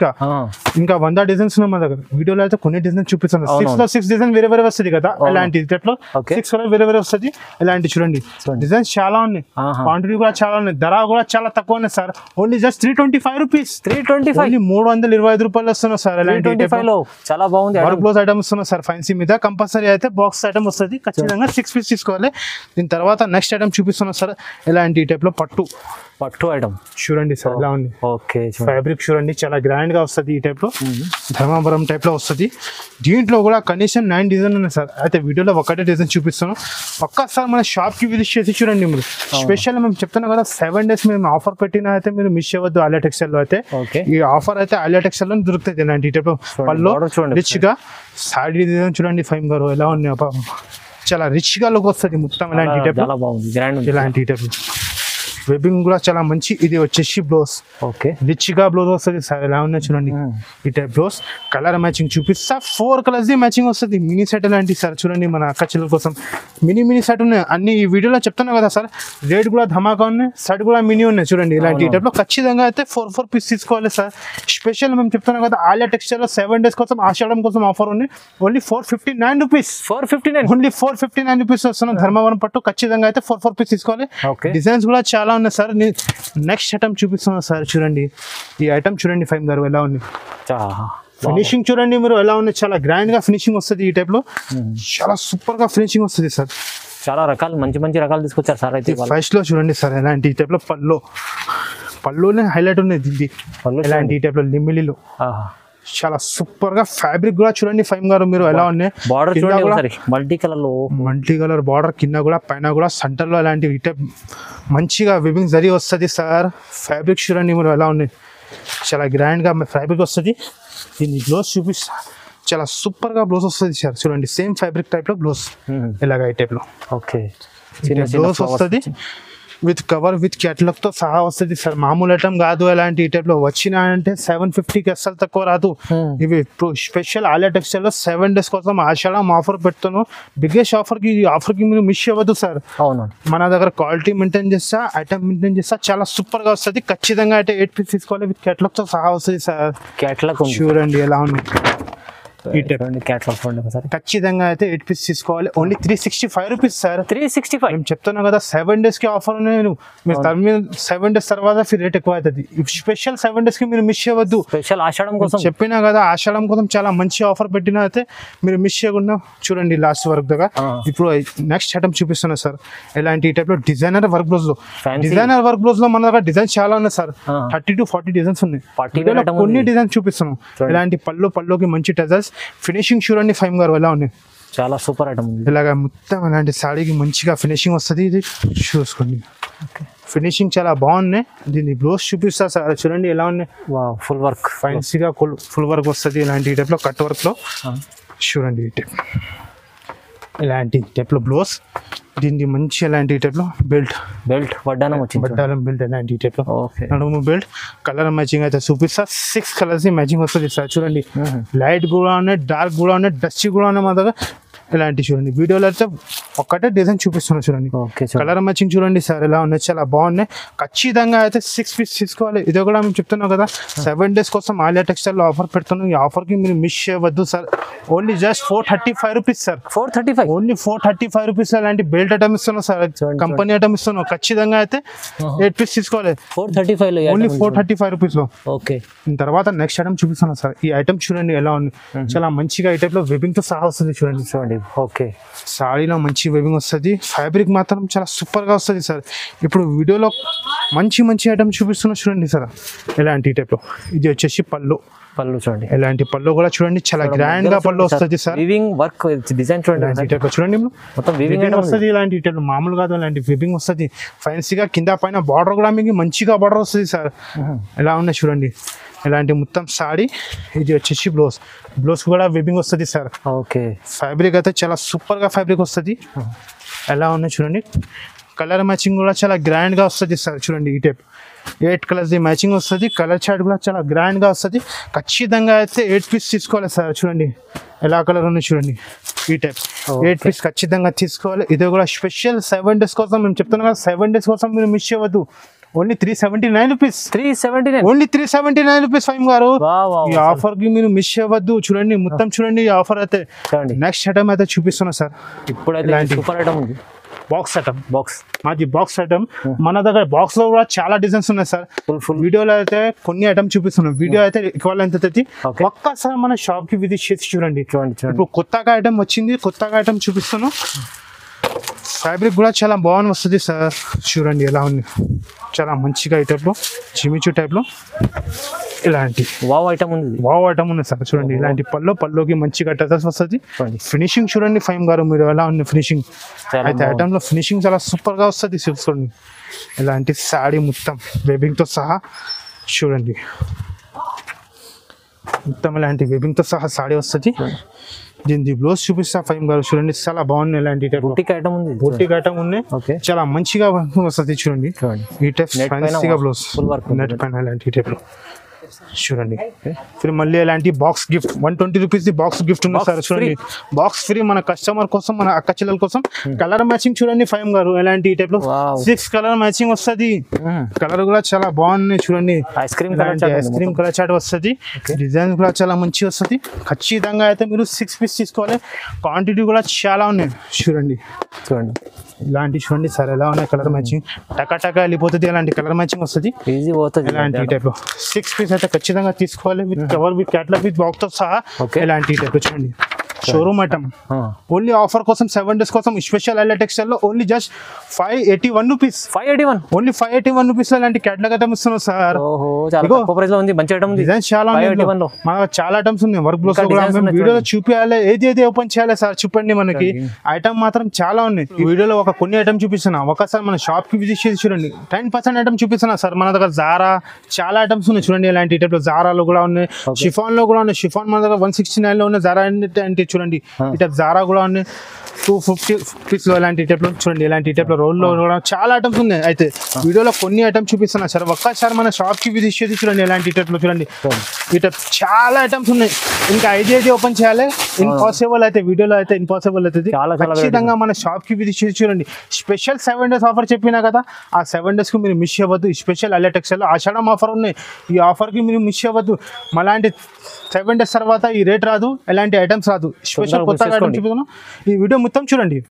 ఇంకా 100 డిజైన్స్ ఉన్నాయి మా దగ్గర. వీడియోలో అయితే కొన్ని డిజైన్స్ చూపిస్తాను. 6 లో 6 డిజైన్ వేరే వస్తుంది కదా. ఇలాంటి టైప్ లో 6 కలర్ వేరే వస్తుంది. ఇలాంటి చూడండి, డిజైన్స్ చాలా ఉన్నాయి, క్వాంటిటీ కూడా చాలా ఉన్నాయి, ధర కూడా చాలా తక్కువ ఉన్నాయి సార్. ఓన్లీ జస్ట్ 325 రూపీస్, 325 రూపాయలు వస్తున్నాయి సార్. ఇలాంటి చాలా బాగుంది. వర్క్ బ్లౌజ్ ఐటమ్ వస్తున్నాయి సార్. ఫ్యాన్సీ మీద కంపల్సరీ అయితే బాక్స్ ఐటమ్ వస్తుంది. ఖచ్చితంగా 6 పీస్ తీసుకోవాలి. దీని తర్వాత నెక్స్ట్ ఐటమ్ చూపిస్తున్నాం సార్. ఇలాంటి టైప్ లో పట్టు ఐటమ్ చూడండి సార్ ఎలా ఉంది. ఓకే, ఫ్యాబ్రిక్ చూడండి, చాలా గ్రాండ్ గా వస్తుంది. ఈ టైప్ లో ధర్మాపురం టైప్ లో వస్తుంది. దీంట్లో కూడా కనీసం 9 డిజైన్ ఉన్నాయి సార్. అయితే వీడియోలో ఒకటే డిజైన్ చూపిస్తాను. ఒక్కసారి మన షాప్ కి విజిట్ చేసి చూడండి. మీరు స్పెషల్ మేము చెప్తున్నాం కదా, 7 డేస్ మేము ఆఫర్ పెట్టినా అయితే మీరు మిస్ అవ్వద్దు. ఆలియా టెక్స్టైల్ లో అయితే ఈ ఆఫర్ అయితే ఆలియా టెక్స్టైల్ లో దొరుకుతుంది. ఇలాంటి టైప్ పళ్ళు రిచ్ గా సాడీ డిజైన్ చూడండి. ఫైమ్ గారు ఎలా ఉన్నాయి, చాలా రిచ్ గా లుక్ వస్తుంది మొత్తం. ఇలాంటి టైప్ ఇలాంటి టైప్ వెబ్బింగ్ కూడా చాలా మంచి. ఇది వచ్చేసి బ్లౌజ్, ఓకే, రిచ్ గా బ్లౌజ్ వస్తుంది సార్. ఎలా ఉన్నాయి చూడండి. ఈ టైప్ బ్లౌజ్ కలర్ మ్యాచింగ్ చూపిస్తా. 4 కలర్స్ మ్యాచింగ్ వస్తుంది. మినీ సెట్ లాంటి సార్ చూడండి. మన అక్క చెల్లెల కోసం మినీ సెట్ ఉన్నాయి అన్ని. ఈ వీడియోలో చెప్తున్నా కదా సార్, రేట్ కూడా ధమాకా ఉన్నాయి, సెట్ కూడా మినీ ఉన్నాయి చూడండి. ఇలాంటి టైప్ లో ఖచ్చితంగా అయితే 4 పీస్ తీసుకోవాలి సార్. స్పెషల్ మేము చెప్తున్నాం కదా, ఆలియా టెక్స్టైల్ లో 7 డేస్ కోసం ఆషాఢం కోసం ఆఫర్ ఉంది. ఓన్లీ 459 రూపీస్, ఓన్లీ 459 రూపీస్ వస్తున్నాం. ధర్మవరం పట్టు ఖచ్చితంగా అయితే 4 పీస్ తీసుకోవాలి. డిజైన్స్ కూడా చాలా ఉన్నాయి సార్. నెక్స్ట్ ఐటమ్ చూపిస్తున్నా సార్ చూడండి. ఈ ఐటమ్ చూడండి ఫైమ్ గారు ఎలా ఉంది. ఫినిషింగ్ చూడండి మీరు ఎలా ఉంది, చాలా గ్రాండ్ గా ఫినిషింగ్ వస్తుంది. ఈ టైప్ లో చాలా సూపర్ గా ఫినిషింగ్ వస్తుంది సార్. చాలా రకాలు మంచి రకాలు తీసుకొచ్చారు సార్. అయితే ఫస్ట్ లో చూడండి సార్ ఎలాంటి ఈ టైప్ లో పళ్ళునే హైలైట్ ఉన్నాయి. ఎలాంటి ఈ టైప్ లో లిమిలీలో చాలా సూపర్ గా ఫ్యాబ్రిక్ కూడా చూడండి ఫైమ్ గారు మీరు ఎలా ఉన్నాయి. బార్డర్ మల్టీ కలర్ బార్డర్ కింద కూడా పైన కూడా సెంటర్ లో ఎలాంటి మంచిగా వివింగ్ జరీ వస్తుంది సార్. ఫ్యాబ్రిక్ చూడండి మీరు ఎలా ఉన్నాయి, చాలా గ్రాండ్ గా ఫ్యాబ్రిక్ వస్తుంది. దీన్ని బ్లౌజ్ చూపిస్తా, చాలా సూపర్ గా బ్లౌజ్ వస్తుంది సార్ చూడండి. సేమ్ ఫ్యాబ్రిక్ టైప్ లో బ్లౌజ్ ఇలాగా ఈ టైప్ లో. ఓకే, బ్లౌజ్ వస్తుంది విత్ కవర్ విత్ క్యాటలాగ్ తో సహా వస్తుంది సార్. మామూలు ఐటమ్ కాదు. ఎలాంటి ఈ టైప్ లో వచ్చినా అంటే 750కి అస్సలు తక్కువ రాదు. ఇవి స్పెషల్ ఆలియా టెక్స్టైల్ లో 7 డేస్ కోసం ఆషాఢం ఆఫర్ పెడుతాను. బిగ్గెస్ట్ ఆఫర్ కి మీరు మిస్ అవ్వద్దు సార్. అవును, మన దగ్గర క్వాలిటీ మెయింటైన్ చేస్తా, ఐటమ్ మెయింటైన్ చేస్తా, చాలా సూపర్ గా వస్తుంది. ఖచ్చితంగా అయితే 8 పీస్ తీసుకోవాలి. విత్ క్యాటలాగ్ తో సహా వస్తుంది సార్. క్యాటలాగ్ చూడండి ఎలా ఉంది. ఈ టైప్ క్యాట్లాగ్ చూడండి ఒకసారి. ఖచ్చితంగా అయితే 8 పీస్ తీసుకోవాలి. Only 365 rupees sir. 365. మేము చెప్తున్నాం కదా 7 days కి ఆఫర్ నేను మీరు 7 days తర్వాత రేట్ ఎక్కువ అవుతుంది. స్పెషల్ 7 days కి మీరు మిస్ చేయవద్దు. స్పెషల్ ఆషాఢం కోసం చెప్పినా కదా ఆషాఢం కోసం చాలా మంచి ఆఫర్ పెట్టినా అయితే మీరు మిస్ చేయకుండా చూడండి లాస్ట్ వర్క్ దగ్గర. ఇప్పుడు నెక్స్ట్ ఐటమ్ చూపిస్తున్నా సార్. ఇలాంటి టైప్ లో డిజైనర్ వర్క్ బ్లౌజ్ లో మన దగ్గర డిజైన్స్ చాలా ఉన్నాయి సార్. 30 to 40 డిజైన్స్ ఉన్నాయి. కొన్ని డిజైన్స్ చూపిస్తున్నాం. ఇలాంటి పళ్ళుకి మంచి టజల్స్ ఫినిషింగ్ చూడండి ఫైమ్ గారు ఎలా ఉన్నాయి. చాలా సూపర్ ఐటమ్ ఉంది. ఇలాగ మొత్తం ఇలాంటి సాడీకి మంచిగా ఫినిషింగ్ వస్తుంది. ఇది చూసుకోండి ఫినిషింగ్ చాలా బాగున్నాయి. దీన్ని బ్లౌజ్ చూపిస్తా సార్. చూడండి ఎలా ఉన్నాయి. ఫుల్ వర్క్ ఫ్యాన్సీగా ఫుల్ వర్క్ వస్తుంది. ఇలాంటి టైప్ లో కట్ వర్క్ లో చూడండి ఈ టైప్. ఇలాంటి టైప్ లో బ్లౌజ్. దీనికి మంచి ఇలాంటి టైప్ లో బెల్ట్ వడ్డానం వచ్చింది. వడ్డానం బెల్ట్ ఇలాంటి టైప్ లో నడుము బెల్ట్. కలర్ మ్యాచింగ్ అయితే చూపిస్తా. 6 కలర్స్ మ్యాచింగ్ వస్తుంది సార్. చూడండి లైట్ కూడా ఉన్నాయి, డార్క్ కూడా ఉన్నాయి, డస్టీ కూడా ఉన్నాయి మా దగ్గర. ఇలాంటి చూడండి వీడియోలో అయితే ఒక్కటే డిజైన్ చూపిస్తున్నా చూడండి. కలర్ మ్యాచింగ్ చూడండి సార్ ఎలా ఉన్నాయి. చాలా బాగున్నాయి. ఖచ్చితంగా అయితే 6 పీస్ తీసుకోవాలి. ఇది కూడా మేము చెప్తున్నాం కదా 7 days కోసం ఆలియా టెక్స్టైల్ లో ఆఫర్ పెడుతున్నాం. ఈ ఆఫర్ కి మీరు మిస్ చేయవద్దు sir. Only just 435 rupees sir. 435 only 435 rupees. అలాంటి బెల్ట్ ఐటమ్ ఇస్తున్నాం సార్. కంపెనీ ఐటమ్ ఇస్తున్నాం. ఖచ్చితంగా అయితే 8 పీస్ తీసుకోవాలి. 435 ఓన్లీ 435 రూపీస్ లో. ఓకే తర్వాత నెక్స్ట్ ఐటమ్ చూపిస్తున్నాం సార్. ఈ ఐటమ్ చూడండి ఎలా ఉంది. చాలా మంచిగా ఈ టైప్ లో వెబింగ్ తో సహా వస్తుంది చూడండి. ఓకే సాడీలో మంచి వెబింగ్ వస్తుంది. ఫ్యాబ్రిక్ మాత్రం చాలా సూపర్ గా వస్తుంది సార్. ఇప్పుడు వీడియోలో మంచి ఐటమ్ చూపిస్తున్నా చూడండి సార్. ఎలాంటి టైప్ లో ఇది వచ్చేసి పళ్ళు చూడండి. ఎలాంటి పళ్ళు కూడా చూడండి చాలా గ్రాండ్ గా పళ్ళు వస్తుంది సార్. వీవింగ్ వర్క్ డిజైన్ చూడండి. చూడండి మొత్తం వీవింగ్ వస్తుంది. ఇలాంటి టైప్ మామూలు కాదు. ఇలాంటి వెబింగ్ వస్తుంది. ఫ్యాన్సీగా కింద పైన బార్డర్ కూడా మీకు మంచిగా బార్డర్ వస్తుంది సార్. ఎలా ఉన్నాయి చూడండి. ఇలాంటి మొత్తం సాడీ. ఇది వచ్చేసి బ్లౌజ్ కూడా వెబింగ్ వస్తుంది సార్. ఓకే ఫ్యాబ్రిక్ అయితే చాలా సూపర్ గా ఫ్యాబ్రిక్ వస్తుంది. ఎలా ఉన్నాయి చూడండి. కలర్ మ్యాచింగ్ కూడా చాలా గ్రాండ్ గా వస్తుంది సార్. చూడండి ఈ టైప్ 8 కలర్స్ మ్యాచింగ్ వస్తుంది. కలర్ చార్ట్ కూడా చాలా గ్రాండ్ గా వస్తుంది. ఖచ్చితంగా అయితే 8 పీస్ తీసుకోవాలి సార్. చూడండి ఎలా కలర్ ఉన్నాయి చూడండి. ఈ టైప్ 8 పీస్ ఖచ్చితంగా తీసుకోవాలి. ఇది కూడా స్పెషల్ 7 days కోసం మేము చెప్తున్నాం కదా. 7 days కోసం మీరు మిస్ చేయవద్దు. Only 379 rupees. 379 ఓన్లీ 379 రూపీస్ ఫైమ్ గారు. ఈ ఆఫర్ కి మీరు మిస్ అవ్వద్దు. చూడండి మొత్తం చూడండి ఈ ఆఫర్ అయితే. నెక్స్ట్ ఐటమ్ అయితే చూపిస్తున్నా సార్. ఇప్పుడు బాక్స్ ఐటమ్ మన దగ్గర బాక్స్ లో కూడా చాలా డిజైన్స్ ఉన్నాయి సార్. వీడియోలో అయితే కొన్ని ఐటమ్ చూపిస్తున్నాం. వీడియో అయితే ఎక్కువ లెంత్ అవుతుంది. ఒక్కసారి మన షాప్ కి విజిట్ చేసి చూడండి. ఇప్పుడు కొత్తగా ఐటమ్ వచ్చింది. కొత్తగా ఐటమ్ చూపిస్తున్నాం. ఫ్యాబ్రిక్ కూడా చాలా బాగుంది వస్తుంది సార్. చూడండి ఎలా ఉంది. చాలా మంచిగా ఈ టైప్ లో చిమిచు టైప్ లో ఇలాంటి వావ్ ఐటమ్ ఉంది సార్. చూడండి ఇలాంటి పళ్ళుకి మంచిగా టచస్ వస్తుంది. ఫినిషింగ్ చూడండి ఫైమ్ గారు మీరు ఎలా ఉంది ఫినిషింగ్. అయితే ఐటమ్ లో ఫినిషింగ్ చాలా సూపర్ గా వస్తుంది. చూడండి ఇలాంటి సాడీ మొత్తం వెబింగ్ తో సహా చూడండి. మొత్తం ఇలాంటి వెబింగ్ తో సహా సాడీ వస్తుంది. దీని బ్లౌజ్ చూపిస్తా ఫైమ్ గారు. చూడండి చాలా బాగుంది. ఇలాంటి బుట్టిక్ ఐటమ్ ఉంది. చాలా మంచిగా వస్తుంది. చూడండి ఈ టైప్ ఫ్యాన్సీగా బ్లౌజ్ నెట్ పైన ఇలాంటి టైప్ లో చూడండి. మళ్ళీ ఇలాంటి box gift 120 rupees box gift ఉంది సార్. చూడండి బాక్స్ ఫ్రీ మన కస్టమర్ కోసం, మన అక్క చెల్లెల కోసం. కలర్ మ్యాచింగ్ చూడండి ఫైమ్ గారు. ఎలాంటి టైప్ లో 6 కలర్ మ్యాచింగ్ వస్తుంది. కలర్ కూడా చాలా బాగున్నాయి. చూడండి ఐస్ క్రీమ్ కలర్ చాట్ వస్తుంది. డిజైన్ కూడా చాలా మంచి వస్తుంది. ఖచ్చితంగా అయితే మీరు 6 పీస్ తీసుకోవాలి. క్వాంటిటీ కూడా చాలా ఉన్నాయి. చూడండి ఇలాంటి చూడండి సార్ ఎలా ఉన్నాయి. కలర్ మ్యాచింగ్ టకా వెళ్ళిపోతుంది. ఇలాంటి కలర్ మ్యాచింగ్ వస్తుంది. ఇలాంటి టైప్ 6 పీస్ అయితే ఖచ్చితంగా తీసుకోవాలి. With cover with catalogue with box తో సహా. ఇలాంటి టైప్ చూడండి షోరూమ్ ఐటమ్. ఓన్లీ ఆఫర్ కోసం 7 days కోసం స్పెషల్ ఆలియా టెక్స్టైల్ లో only just 581 rupees. Only 581 rupees లో ఇలాంటి క్యాటలాగ్ ఐటమ్ ఇస్తున్నాం సార్. డిజైన్స్ చాలా మన చాలా ఐటమ్స్ ఉన్నాయి. వర్క్ బ్లౌజ్ కూడా వీడియోలో చూపించాలి. ఏది ఓపెన్ చేయాలి సార్ చెప్పండి. మనకి ఐటమ్ మాత్రం చాలా ఉన్నాయి. వీడియోలో కొన్ని ఐటమ్ చూపిస్తున్నా. ఒకసారి మన షాప్ కి విజిట్ చేసి చూడండి. 10% ఐటమ్ చూపిస్తున్నా సార్. మన దగ్గర జారా చాలా ఐటమ్స్ ఉన్నాయి. చూడండి ఇలాంటి టైప్ లో జారాలో కూడా ఉన్నాయి. షిఫాన్ లో కూడా ఉన్నాయి. షిఫాన్ మన దగ్గర 169 లో ఉన్నాయి. జారా అంటే చూడండి ఇట జారా కూడా ఉన్నాయి. 250 రూపీస్లో ఇలాంటి టైప్లో చూడండి, ఇలాంటి టైప్లో రోల్లో కూడా చాలా ఐటమ్స్ ఉన్నాయి. అయితే వీడియోలో కొన్ని ఐటమ్స్ చూపిస్తున్నా సార్, ఒక్కసారి మన షాప్కి విజిట్ చేసి చూడండి. ఇలాంటి టైప్లో చూడండి, ఈ టైప్ చాలా ఐటమ్స్ ఉన్నాయి. ఇంకా ఐడి ఓపెన్ చేయాలి, ఇంపాసిబుల్ అయితే వీడియోలో అయితే ఇంపాసిబుల్ అవుతుంది. ఖచ్చితంగా మన షాప్కి విజిట్ చేసి చూడండి. స్పెషల్ 7 days ఆఫర్ చెప్పినా కదా, ఆ 7 daysకి మీరు మిస్ అవ్వద్దు. స్పెషల్ అలియా టెక్స్టైల్ ఆషాఢం ఆఫర్ ఉన్నాయి, ఈ ఆఫర్కి మీరు మిస్ అవ్వద్దు. మళ్ళీ 7 days తర్వాత ఈ రేట్ రాదు, ఎలాంటి ఐటమ్స్ రాదు. స్పెషల్ కొత్తగా ఐటమ్స్ చూపిస్తున్నాం, ఈ వీడియో మొత్తం చూడండి.